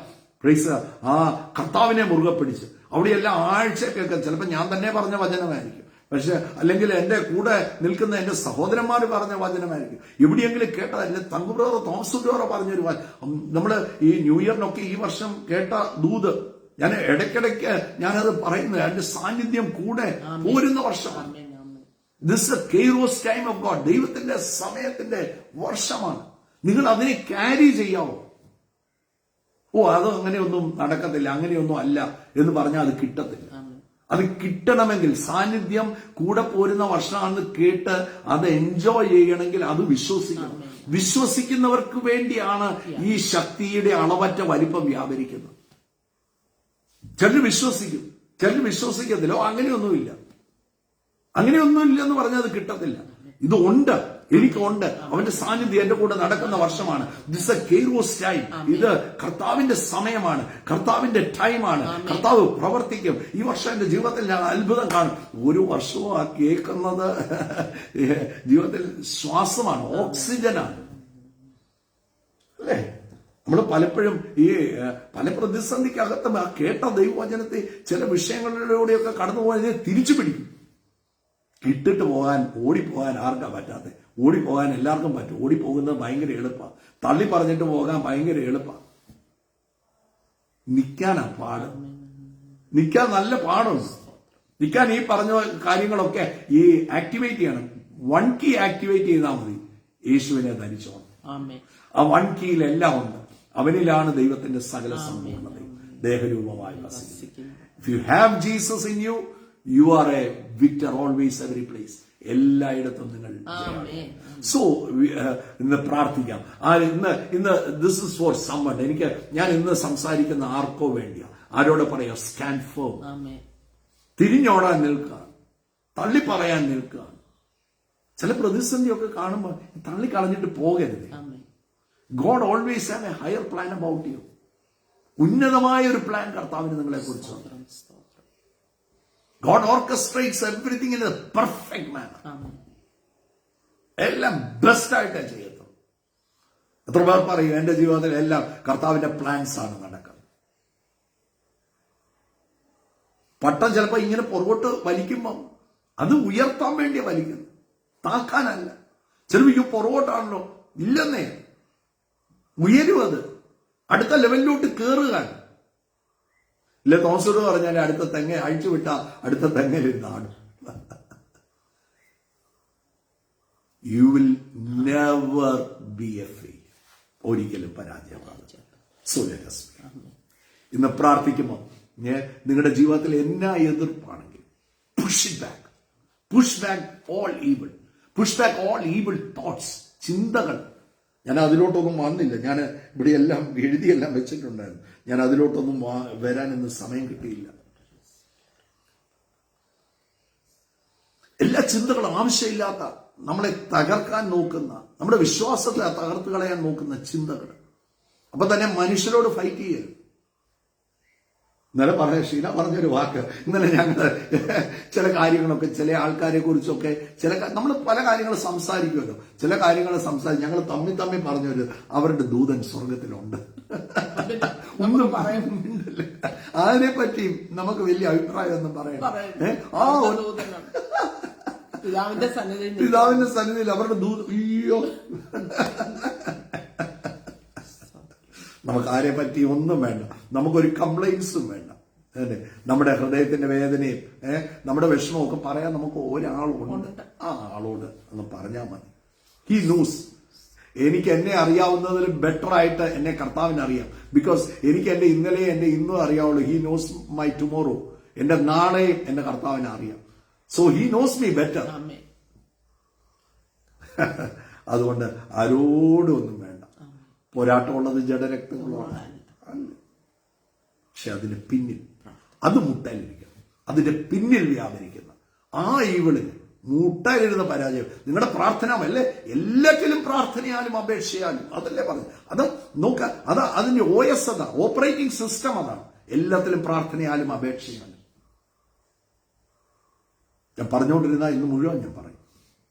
ആ കർത്താവിനെ മുറുകെ പിടിച്ച്, അവിടെയെല്ലാം ആഴ്ചക്കൊക്കെ ചിലപ്പോൾ ഞാൻ തന്നെ പറഞ്ഞ വചനമായിരിക്കും, പക്ഷെ അല്ലെങ്കിൽ എന്റെ കൂടെ നിൽക്കുന്ന എന്റെ സഹോദരന്മാർ പറഞ്ഞ വചനമായിരിക്കും, എവിടെയെങ്കിലും കേട്ടതല്ല. തങ്കു ബ്രദർ, തോമസ് ബ്രദർ പറഞ്ഞൊരു നമ്മള് ഈ ന്യൂ ഇയറിനൊക്കെ ഈ വർഷം കേട്ട ദൂത്, ഞാൻ ഇടയ്ക്കിടയ്ക്ക് ഞാനത് പറയുന്നത്, എന്റെ സാന്നിധ്യം കൂടെ പോരുന്ന വർഷമാണ്. This A Kairos time of God. ദൈവത്തിന്റെ സമയത്തിന്റെ വർഷമാണ്. നിങ്ങൾ അതിനെ ക്യാരി ചെയ്യാവോ? അത് അങ്ങനെയൊന്നും നടക്കത്തില്ല, അങ്ങനെയൊന്നും അല്ല എന്ന് പറഞ്ഞാൽ അത് കിട്ടത്തില്ല. അത് കിട്ടണമെങ്കിൽ, സാന്നിധ്യം കൂടെ പോരുന്ന വർഷമാണെന്ന് കേട്ട് അത് എൻജോയ് ചെയ്യണമെങ്കിൽ അത് വിശ്വസിക്കണം. വിശ്വസിക്കുന്നവർക്ക് വേണ്ടിയാണ് ഈ ശക്തിയുടെ അളവറ്റ വലിപ്പം വ്യാപരിക്കുന്നത്. ചിലർ വിശ്വസിക്കും, ചിലർ വിശ്വസിക്കത്തില്ല. അങ്ങനെയൊന്നുമില്ല, അങ്ങനെയൊന്നുമില്ല എന്ന് പറഞ്ഞാൽ അത് കിട്ടത്തില്ല. ഇത് ഉണ്ട്, എനിക്കുണ്ട്. അവന്റെ സാന്നിധ്യം എന്റെ കൂടെ നടക്കുന്ന വർഷമാണ്. This A Kairos time. ഇത് കർത്താവിന്റെ സമയമാണ്, കർത്താവിന്റെ ടൈമാണ്. കർത്താവ് പ്രവർത്തിക്കും. ഈ വർഷം എന്റെ ജീവിതത്തിൽ ഞാൻ അത്ഭുതം കാണും. ഒരു വർഷവും ആ കേൾക്കുന്നത് ജീവിതത്തിൽ ശ്വാസമാണ്, ഓക്സിജനാണ്, അല്ലേ? നമ്മൾ പലപ്പോഴും ഈ പല പ്രതിസന്ധിക്കകത്തും ആ കേട്ട ദൈവവചനത്തെ ചില വിഷയങ്ങളിലൂടെയൊക്കെ കടന്നു പോകാൻ തിരിച്ചു പിടിക്കും. ഇട്ടിട്ട് പോകാൻ, ഓടിപ്പോകാൻ ആർക്കാ പറ്റാതെ? ഓടിപ്പോകാൻ എല്ലാവർക്കും പറ്റും. ഓടിപ്പോകുന്നത് ഭയങ്കര എളുപ്പമാണ്. തള്ളി പറഞ്ഞിട്ട് പോകാൻ ഭയങ്കര എളുപ്പമാണ്. നിൽക്കാനാ പാട്. നിൽക്കാൻ നല്ല പാടുണ്ട്. നിൽക്കാൻ ഈ പറഞ്ഞ കാര്യങ്ങളൊക്കെ ഈ ആക്ടിവേറ്റ് ചെയ്യണം. 1 കീ ആക്ടിവേറ്റ് ചെയ്താൽ മതി. യേശുവിനെ ധരിച്ചോണം. ആ 1 കീയിൽ എല്ലാം ഉണ്ട്. അവനിലാണ് ദൈവത്തിന്റെ സകല സമ്പൂർണ്ണതയും ദേഹരൂപമായി വസിക്കുന്നത്. If you have Jesus in you, you are a victor always, every place. എല്ലായിടത്തും നിങ്ങൾ. സോ ഇന്ന് പ്രാർത്ഥിക്കാം. ഇന്ന് ദിസ് ഇസ് ഫോർ സമ്മൺ. ഞാൻ ഇന്ന് സംസാരിക്കുന്ന ആർക്കോ വേണ്ടിയാ. ആരോട് പറയാ? Stand firm. തിരിഞ്ഞോടാൻ നിൽക്കുക, തള്ളി പറയാൻ നിൽക്കുക. ചില പ്രതിസന്ധിയൊക്കെ കാണുമ്പോൾ തള്ളിക്കളഞ്ഞിട്ട് പോകരുത്. God always have A higher plan about you. ഉന്നതമായ ഒരു പ്ലാൻ കർത്താവിന് നിങ്ങളെ കുറിച്ചുണ്ട്. God orchestrates everything in a perfect manner. എല്ലാം ബെസ്റ്റ് ആയിട്ടാ ചെയ്യത്തുള്ളൂ. എത്ര പേർ പറയും എന്റെ ജീവിതത്തിൽ എല്ലാം കർത്താവിന്റെ പ്ലാൻസ് ആണ് നടക്കുന്നത്? പട്ടം ചിലപ്പോ ഇങ്ങനെ പുറകോട്ട് വലിക്കുമ്പോൾ അത് ഉയർത്താൻ വേണ്ടിയാ വലിക്കുന്നത്, താക്കാനല്ല. ചിലപ്പോൾ പുറകോട്ടാണല്ലോ, ഇല്ലെന്നേ, ഉയരും. അത് അടുത്ത ലെവലിലോട്ട് കയറുക. ഇല്ല, തോമസോട് പറഞ്ഞാൽ അടുത്ത തെങ്ങ അഴിച്ചു വിട്ട അടുത്ത തെങ്ങയിലിരുന്നാണ്. You will never be a fail. ഒരിക്കലും പരാജയമാകും. So let us pray. ഇന്ന് പ്രാർത്ഥിക്കുമ്പോൾ നിങ്ങളുടെ ജീവിതത്തിൽ എന്നാ എതിർപ്പാണെങ്കിൽ push back, push back all evil, push back all evil thoughts, ചിന്തകൾ. ഞാൻ അതിലോട്ടൊന്നും വന്നില്ല. ഞാൻ ഇവിടെ എല്ലാം എഴുതിയെല്ലാം വെച്ചിട്ടുണ്ടായിരുന്നു. ഞാൻ അതിലോട്ടൊന്നും വരാൻ ഇന്ന് സമയം കിട്ടിയില്ല. എല്ലാ ചിന്തകളും ആവശ്യമില്ലാത്ത, നമ്മളെ തകർക്കാൻ നോക്കുന്ന, നമ്മുടെ വിശ്വാസത്തെ തകർത്ത് കളയാൻ നോക്കുന്ന ചിന്തകൾ. അപ്പൊ തന്നെ മനുഷ്യരോട് ഫൈറ്റ് ചെയ്യരുത്. ഇന്നലെ ഷീല പറഞ്ഞൊരു വാക്ക്, ഇന്നലെ ഞങ്ങൾ ചില കാര്യങ്ങളൊക്കെ, ചില ആൾക്കാരെ കുറിച്ചൊക്കെ നമ്മൾ പല കാര്യങ്ങൾ സംസാരിക്കുമല്ലോ. ചില കാര്യങ്ങൾ ഞങ്ങൾ തമ്മിൽ പറഞ്ഞൊരു, അവരുടെ ദൂതൻ സ്വർഗത്തിലുണ്ട്. ഒന്നും പറയുന്നില്ല. അതിനെ പറ്റി നമുക്ക് വലിയ അഭിപ്രായം ഒന്നും പറയണം. പിതാവിന്റെ സന്നിധിയിൽ അവരുടെ ദൂതൻ. അയ്യോ, നമുക്ക് ആരെ പറ്റി ഒന്നും വേണ്ട, നമുക്കൊരു കംപ്ലൈൻസും വേണ്ട. നമ്മുടെ ഹൃദയത്തിന്റെ വേദനയും നമ്മുടെ വിഷമവും ഒക്കെ പറയാൻ നമുക്ക് ഒരാളുണ്ട്. ആ ആളോട് ഒന്ന് പറഞ്ഞാൽ മതി. He knows. എനിക്ക് എന്നെ അറിയാവുന്നതിൽ ബെറ്റർ ആയിട്ട് എന്നെ കർത്താവിന് അറിയാം. ബിക്കോസ് എനിക്ക് എന്റെ ഇന്നലെയും എന്റെ ഇന്നും അറിയാവുള്ളൂ. He knows my tomorrow. എന്റെ നാളെയും എന്റെ കർത്താവിനെ അറിയാം. So he knows me better. അതുകൊണ്ട് ആരോടും ഒന്നും വേണ്ട. പോരാട്ടമുള്ളത് ജഡരക്തങ്ങളോട് അല്ല, പക്ഷെ അതിന് പിന്നിൽ, അത് മുട്ടയിലിരിക്കണം. അതിന്റെ പിന്നിൽ വ്യാപരിക്കുന്ന ആ ഈവിളിന് മുട്ടയിലിരുന്ന പരാജയം. നിങ്ങളുടെ പ്രാർത്ഥന അല്ലേ? എല്ലാറ്റിലും പ്രാർത്ഥനയാലും അപേക്ഷയാലും, അതല്ലേ പറഞ്ഞു. അത് നോക്ക, അതിന്റെ OS അതാ, ഓപ്പറേറ്റിംഗ് സിസ്റ്റം അതാണ്. എല്ലാത്തിലും പ്രാർത്ഥനയാലും അപേക്ഷയാലും. ഞാൻ പറഞ്ഞുകൊണ്ടിരുന്ന ഇന്ന് മുഴുവൻ ഞാൻ പറയും.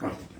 പ്രാർത്ഥിക്കാം.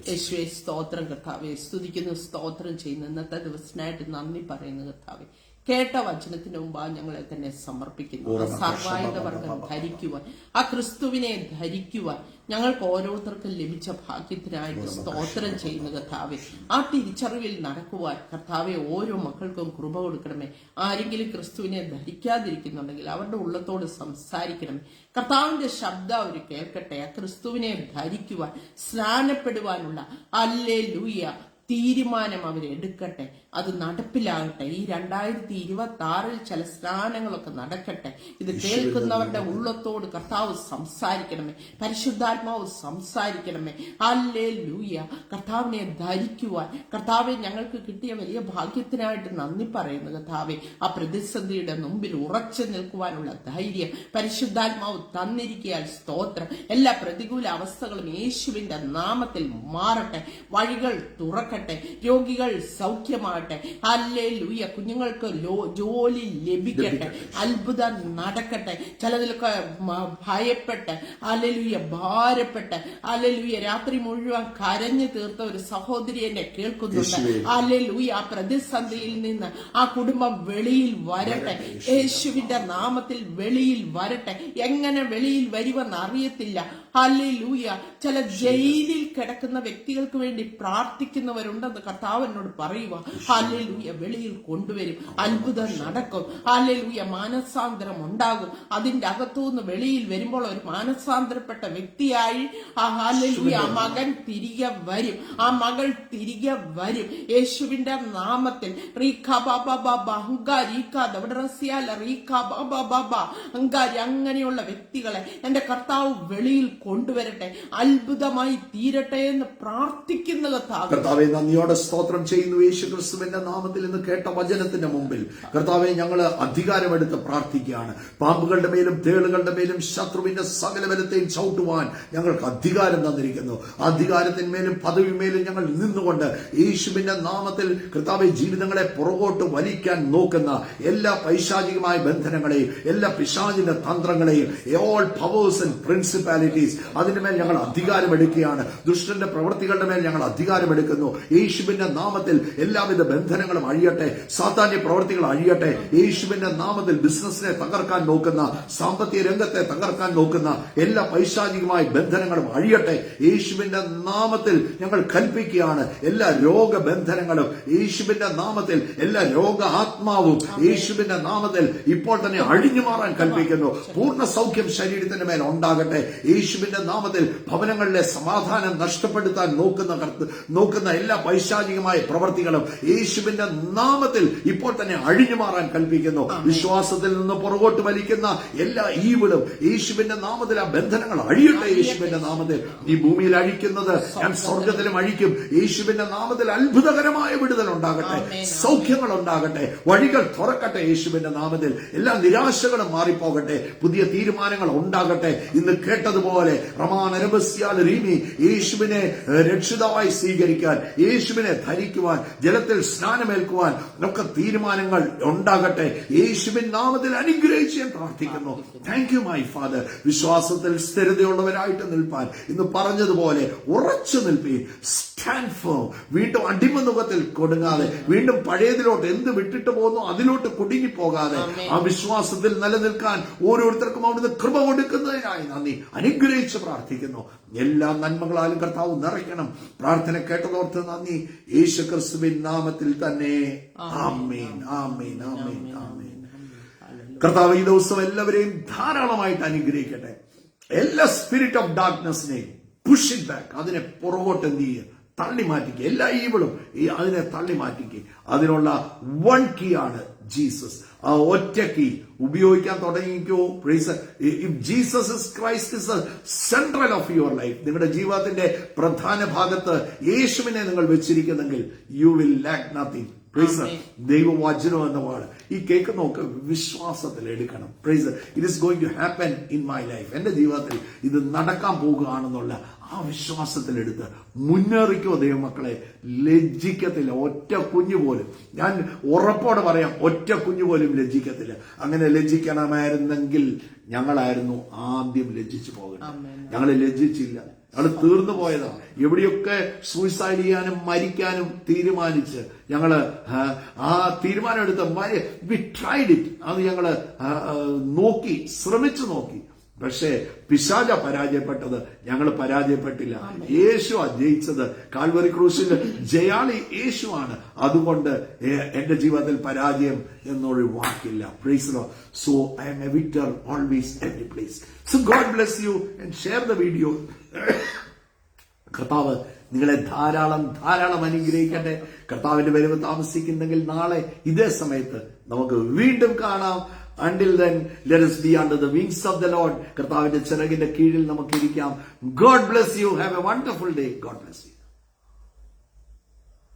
യേശുവേ, സ്തോത്രം കർത്താവെ, സ്തുതിക്കുന്നു, സ്തോത്രം ചെയ്യുന്നു. ഇന്നത്തെ ദിവസത്തിനായിട്ട് നന്ദി പറയുന്നു കർത്താവെ. കേട്ട വചനത്തിന് മുമ്പാണ് ഞങ്ങളെ തന്നെ സമർപ്പിക്കുന്നു. ആ സർവായുധവർഗം ധരിക്കുവാൻ, ആ ക്രിസ്തുവിനെ ധരിക്കുവാൻ ഞങ്ങൾക്ക് ഓരോരുത്തർക്കും ലഭിച്ച ഭാഗ്യത്തിനായിട്ട് സ്തോത്രം ചെയ്യുന്ന കർത്താവെ, ആ തിരിച്ചറിവിൽ നടക്കുവാൻ കർത്താവെ ഓരോ മക്കൾക്കും കൃപ കൊടുക്കണമേ. ആരെങ്കിലും ക്രിസ്തുവിനെ ധരിക്കാതിരിക്കുന്നുണ്ടെങ്കിൽ അവരുടെ ഉള്ളത്തോട് സംസാരിക്കണമേ. കർത്താവിന്റെ ശബ്ദം അവർ കേൾക്കട്ടെ. ആ ക്രിസ്തുവിനെ ധരിക്കുവാൻ, സ്നാനപ്പെടുവാനുള്ള ഹല്ലേലൂയ തീരുമാനം അവരെടുക്കട്ടെ. അത് നടപ്പിലാകട്ടെ. ഈ 2026 ചില സ്നാനങ്ങളൊക്കെ നടക്കട്ടെ. ഇത് കേൾക്കുന്നവരുടെ ഉള്ളത്തോട് കർത്താവ് സംസാരിക്കണമേ. പരിശുദ്ധാത്മാവ് സംസാരിക്കണമേ. ഹല്ലേലൂയ. കർത്താവിനെ ധരിക്കുവാൻ, കർത്താവെ ഞങ്ങൾക്ക് കിട്ടിയ വലിയ ഭാഗ്യത്തിനായിട്ട് നന്ദി പറയുന്നു കർത്താവെ. ആ പ്രതിസന്ധിയുടെ മുമ്പിൽ ഉറച്ചു നിൽക്കുവാനുള്ള ധൈര്യം പരിശുദ്ധാത്മാവ് തന്നിരിക്കാൻ സ്തോത്രം. എല്ലാ പ്രതികൂല അവസ്ഥകളും യേശുവിന്റെ നാമത്തിൽ മാറട്ടെ. വഴികൾ തുറക്കട്ടെ. രോഗികൾ സൗഖ്യമാകട്ടെ. ഹല്ലേലൂയ. കുഞ്ഞുങ്ങൾക്ക് ജോലി ലഭിക്കട്ടെ. അത്ഭുതം നടക്കട്ടെ. ചിലതിലൊക്കെ ഭയപ്പെട്ട് ഹല്ലേലൂയ ഭാരപ്പെട്ട് ഹല്ലേലൂയ രാത്രി മുഴുവൻ കരഞ്ഞു തീർത്ത ഒരു സഹോദരി എന്നെ കേൾക്കുന്നുണ്ട്. ഹല്ലേലൂയ. ആ പ്രതിസന്ധിയിൽ നിന്ന് ആ കുടുംബം വെളിയിൽ വരട്ടെ. യേശുവിന്റെ നാമത്തിൽ വെളിയിൽ വരട്ടെ. എങ്ങനെ വെളിയിൽ വരുമെന്ന് അറിയത്തില്ല. ഹല്ലേലൂയ. ചില ജയിലിൽ കിടക്കുന്ന വ്യക്തികൾക്ക് വേണ്ടി പ്രാർത്ഥിക്കുന്നവരുണ്ടെന്ന് കർത്താവ് എന്നോട് പറയുക. ഹല്ലേലൂയ. വെളിയിൽ കൊണ്ടുവരും. അത്ഭുതം നടക്കും. ഹല്ലേലൂയ. മാനസാന്തരം ഉണ്ടാകും. അതിന്റെ അകത്തുനിന്ന് വെളിയിൽ വരുമ്പോൾ ഒരു മാനസാന്തരപ്പെട്ട വ്യക്തിയായി ഹല്ലേലൂയ ആ മകൻ തിരികെ വരും. ആ മകൾ തിരികെ വരും. യേശുവിന്റെ നാമത്തിൽ അങ്ങനെയുള്ള വ്യക്തികളെ എന്റെ കർത്താവ് വെളിയിൽ കൊണ്ടുവരട്ടെ. അത്ഭുതമായി തീരട്ടെ എന്ന് പ്രാർത്ഥിക്കുന്ന കർത്താവെ നന്ദിയോടെ സ്തോത്രം ചെയ്യുന്നു. യേശു ക്രിസ്തുവിന്റെ നാമത്തിൽ ഇന്ന് കേട്ട വചനത്തിന്റെ മുമ്പിൽ കർത്താവെ ഞങ്ങൾ അധികാരമെടുത്ത് പ്രാർത്ഥിക്കുകയാണ്. പാമ്പുകളുടെ മേലും തേളുകളുടെ മേലും ശത്രുവിന്റെ സകല ബലത്തെയും ചവിട്ടുവാൻ ഞങ്ങൾക്ക് അധികാരം തന്നിരിക്കുന്നു. അധികാരത്തിന്മേലും പദവിമേലും ഞങ്ങൾ നിന്നുകൊണ്ട് യേശുവിന്റെ നാമത്തിൽ കർത്താവെ ജീവിതങ്ങളെ പുറകോട്ട് വലിക്കാൻ നോക്കുന്ന എല്ലാ പൈശാചികമായ ബന്ധനങ്ങളെയും എല്ലാ പിശാചിന്റെ തന്ത്രങ്ങളെയും ഓൾ പവേഴ്സ് ആൻഡ് പ്രിൻസിപ്പാലിറ്റീസ് അതിന്റെ മേൽ ഞങ്ങൾ അധികാരമെടുക്കുകയാണ്. ദുഷ്ടന്റെ പ്രവൃത്തികളുടെ മേൽ ഞങ്ങൾ അധികാരമെടുക്കുന്നു. യേശുവിന്റെ നാമത്തിൽ എല്ലാവിധ ബന്ധനങ്ങളും അഴിയട്ടെ. സാത്താന്യ പ്രവൃത്തികൾ അഴിയട്ടെ. യേശുവിന്റെ നാമത്തിൽ ബിസിനസിനെ തകർക്കാൻ നോക്കുന്ന, സാമ്പത്തിക രംഗത്തെ തകർക്കാൻ നോക്കുന്ന എല്ലാ പൈശാചികമായ ബന്ധനങ്ങളും അഴിയട്ടെ. യേശുവിന്റെ നാമത്തിൽ ഞങ്ങൾ കൽപ്പിക്കുകയാണ്. എല്ലാ രോഗബന്ധനങ്ങളും യേശുവിന്റെ നാമത്തിൽ, എല്ലാ രോഗ ആത്മാവും യേശുവിന്റെ നാമത്തിൽ ഇപ്പോൾ തന്നെ അഴിഞ്ഞു മാറാൻ കൽപ്പിക്കുന്നു. പൂർണ്ണ സൗഖ്യം ശരീരത്തിന്റെ മേൽ ഉണ്ടാകട്ടെ. യേശുവിന്റെ നാമത്തിൽ ഭവനങ്ങളിലെ സമാധാനം നഷ്ടപ്പെടുത്താൻ നോക്കുന്ന എല്ലാ പൈശാചികമായ പ്രവർത്തികളും യേശുവിന്റെ നാമത്തിൽ ഇപ്പോൾ തന്നെ അഴിഞ്ഞു മാറാൻ കൽപ്പിക്കുന്നു. വിശ്വാസത്തിൽ നിന്ന് പുറകോട്ട് വലിക്കുന്ന എല്ലാ ഈവിളും യേശുവിന്റെ നാമത്തിൽ ആ ബന്ധനങ്ങൾ അഴിയട്ടെ. യേശുവിന്റെ നാമത്തിൽ ഈ ഭൂമിയിൽ അഴിക്കുന്നത് ഞാൻ സ്വർഗത്തിലും അഴിക്കും. യേശുവിന്റെ നാമത്തിൽ അത്ഭുതകരമായ വിടുതൽ ഉണ്ടാകട്ടെ. സൗഖ്യങ്ങൾ ഉണ്ടാകട്ടെ. വഴികൾ തുറക്കട്ടെ. യേശുവിന്റെ നാമത്തിൽ എല്ലാ നിരാശകളും മാറിപ്പോകട്ടെ. പുതിയ തീരുമാനങ്ങൾ ഉണ്ടാകട്ടെ. ഇന്ന് കേട്ടതുപോലെ യേശുവിനെ രക്ഷിതാവായി സ്വീകരിക്കാൻ, യേശുവിനെ ധരിക്കുവാൻ, ജലത്തിൽ സ്നാനമേൽക്കുവാൻ ഒക്കെ തീരുമാനങ്ങൾ ഉണ്ടാകട്ടെ. യേശുവിൻ നാമത്തിൽ അനുഗ്രഹിച്ച് ഞാൻ പ്രാർത്ഥിക്കുന്നു. Thank you my father. വിശ്വാസത്തിൽ സ്ഥിരതയുള്ളവരായിട്ട് നിൽപ്പാൻ ഇന്ന് പറഞ്ഞതുപോലെ ഉറച്ചു നിൽപ്പീൻ. Stand firm. വീണ്ടും അടിമനുഖത്തിൽ കൊടുങ്ങാതെ, വീണ്ടും പഴയതിലോട്ട് എന്ത് വിട്ടിട്ട് പോകുന്നു അതിലോട്ട് കുടുങ്ങിപ്പോകാതെ ആ വിശ്വാസത്തിൽ നിലനിൽക്കാൻ ഓരോരുത്തർക്കും അവിടുന്ന് കൃപ കൊടുക്കുന്നതിനായി നന്ദി. അനുഗ്രഹിച്ച് പ്രാർത്ഥിക്കുന്നു. എല്ലാ നന്മകളാലും കർത്താവ് നിറയ്ക്കണം. പ്രാർത്ഥന കേട്ടതോർത്ത് നന്ദി. യേശു ക്രിസ്തുവിൻ നാമത്തിൽ തന്നെ ആമേൻ, ആമേൻ, ആമേൻ, ആമേൻ. കർത്താവ് ഈ ദിവസം എല്ലാവരെയും ധാരാളമായിട്ട് അനുഗ്രഹിക്കട്ടെ. എല്ലാ സ്പിരിറ്റ് ഓഫ് ഡാർക്ക്നെസ്സിനെയും പുഷ് ഇറ്റ് ബാക്ക്, അതിനെ പുറകോട്ട് എന്ത് ചെയ്യുക, തള്ളി മാറ്റിക്കുക. എല്ലാ ഈവിളും അതിനെ തള്ളി മാറ്റിക്കുക. അതിനുള്ള വൺ കീ ആണ് ജീസസ്. ആ ഒറ്റ കീ ഉപയോഗിക്കാൻ തുടങ്ങിക്കോ. If Jesus is Christ is the central of your life, നിങ്ങളുടെ ജീവിതത്തിന്റെ പ്രധാന ഭാഗത്ത് യേശുവിനെ നിങ്ങൾ വെച്ചിരിക്കുന്നെങ്കിൽ യു വിൽ ലാക്ക് നത്തിങ്. ദൈവവചനം എന്ന വാട് ഈ കേക്ക് നോക്ക് വിശ്വാസത്തിൽ എടുക്കണം. It is going to happen in my life. എന്റെ ജീവിതത്തിൽ ഇത് നടക്കാൻ പോകുകയാണെന്നുള്ള ആ വിശ്വാസത്തിലെടുത്ത് മുന്നേറിക്കോ ദൈവമക്കളെ. ലജ്ജിക്കത്തില്ല ഒറ്റ കുഞ്ഞു പോലും. ഞാൻ ഉറപ്പോടെ പറയാം, ഒറ്റ കുഞ്ഞു പോലും ലജ്ജിക്കത്തില്ല. അങ്ങനെ ലജ്ജിക്കണമായിരുന്നെങ്കിൽ ഞങ്ങളായിരുന്നു ആദ്യം ലജ്ജിച്ചു പോകണം. ഞങ്ങൾ ലജ്ജിച്ചില്ല. ഞങ്ങൾ തീർന്നു പോയതാണ്. എവിടെയൊക്കെ സൂയിസൈഡ് ചെയ്യാനും മരിക്കാനും തീരുമാനിച്ച് ഞങ്ങള് ആ തീരുമാനം എടുത്ത വി ട്രൈഡ് ഇറ്റ്. അത് ഞങ്ങള് നോക്കി, ശ്രമിച്ചു നോക്കി. പക്ഷേ പിശാച പരാജയപ്പെട്ടത്, ഞങ്ങൾ പരാജയപ്പെട്ടില്ല. യേശുവാ ജയിച്ചത്. കാൽവറി ക്രൂശിൽ ജയാളി യേശുവാണ്. അതുകൊണ്ട് എന്റെ ജീവിതത്തിൽ പരാജയം എന്നൊരു വാക്കില്ല. Praise the Lord. So I am a victor always every place. So God bless you and share the video. കർത്താവ് നിങ്ങളെ ധാരാളം അനുഗ്രഹിക്കട്ടെ. കർത്താവിന്റെ വരവ് താമസിക്കുന്നെങ്കിൽ നാളെ ഇതേ സമയത്ത് നമുക്ക് വീണ്ടും കാണാം. Until then, let us be under the wings of the Lord. കർത്താവിന്റെ ചിറകിന്റെ കീഴിൽ നമുക്ക് ഇരിക്കാം. God bless you. Have a wonderful day. God bless you.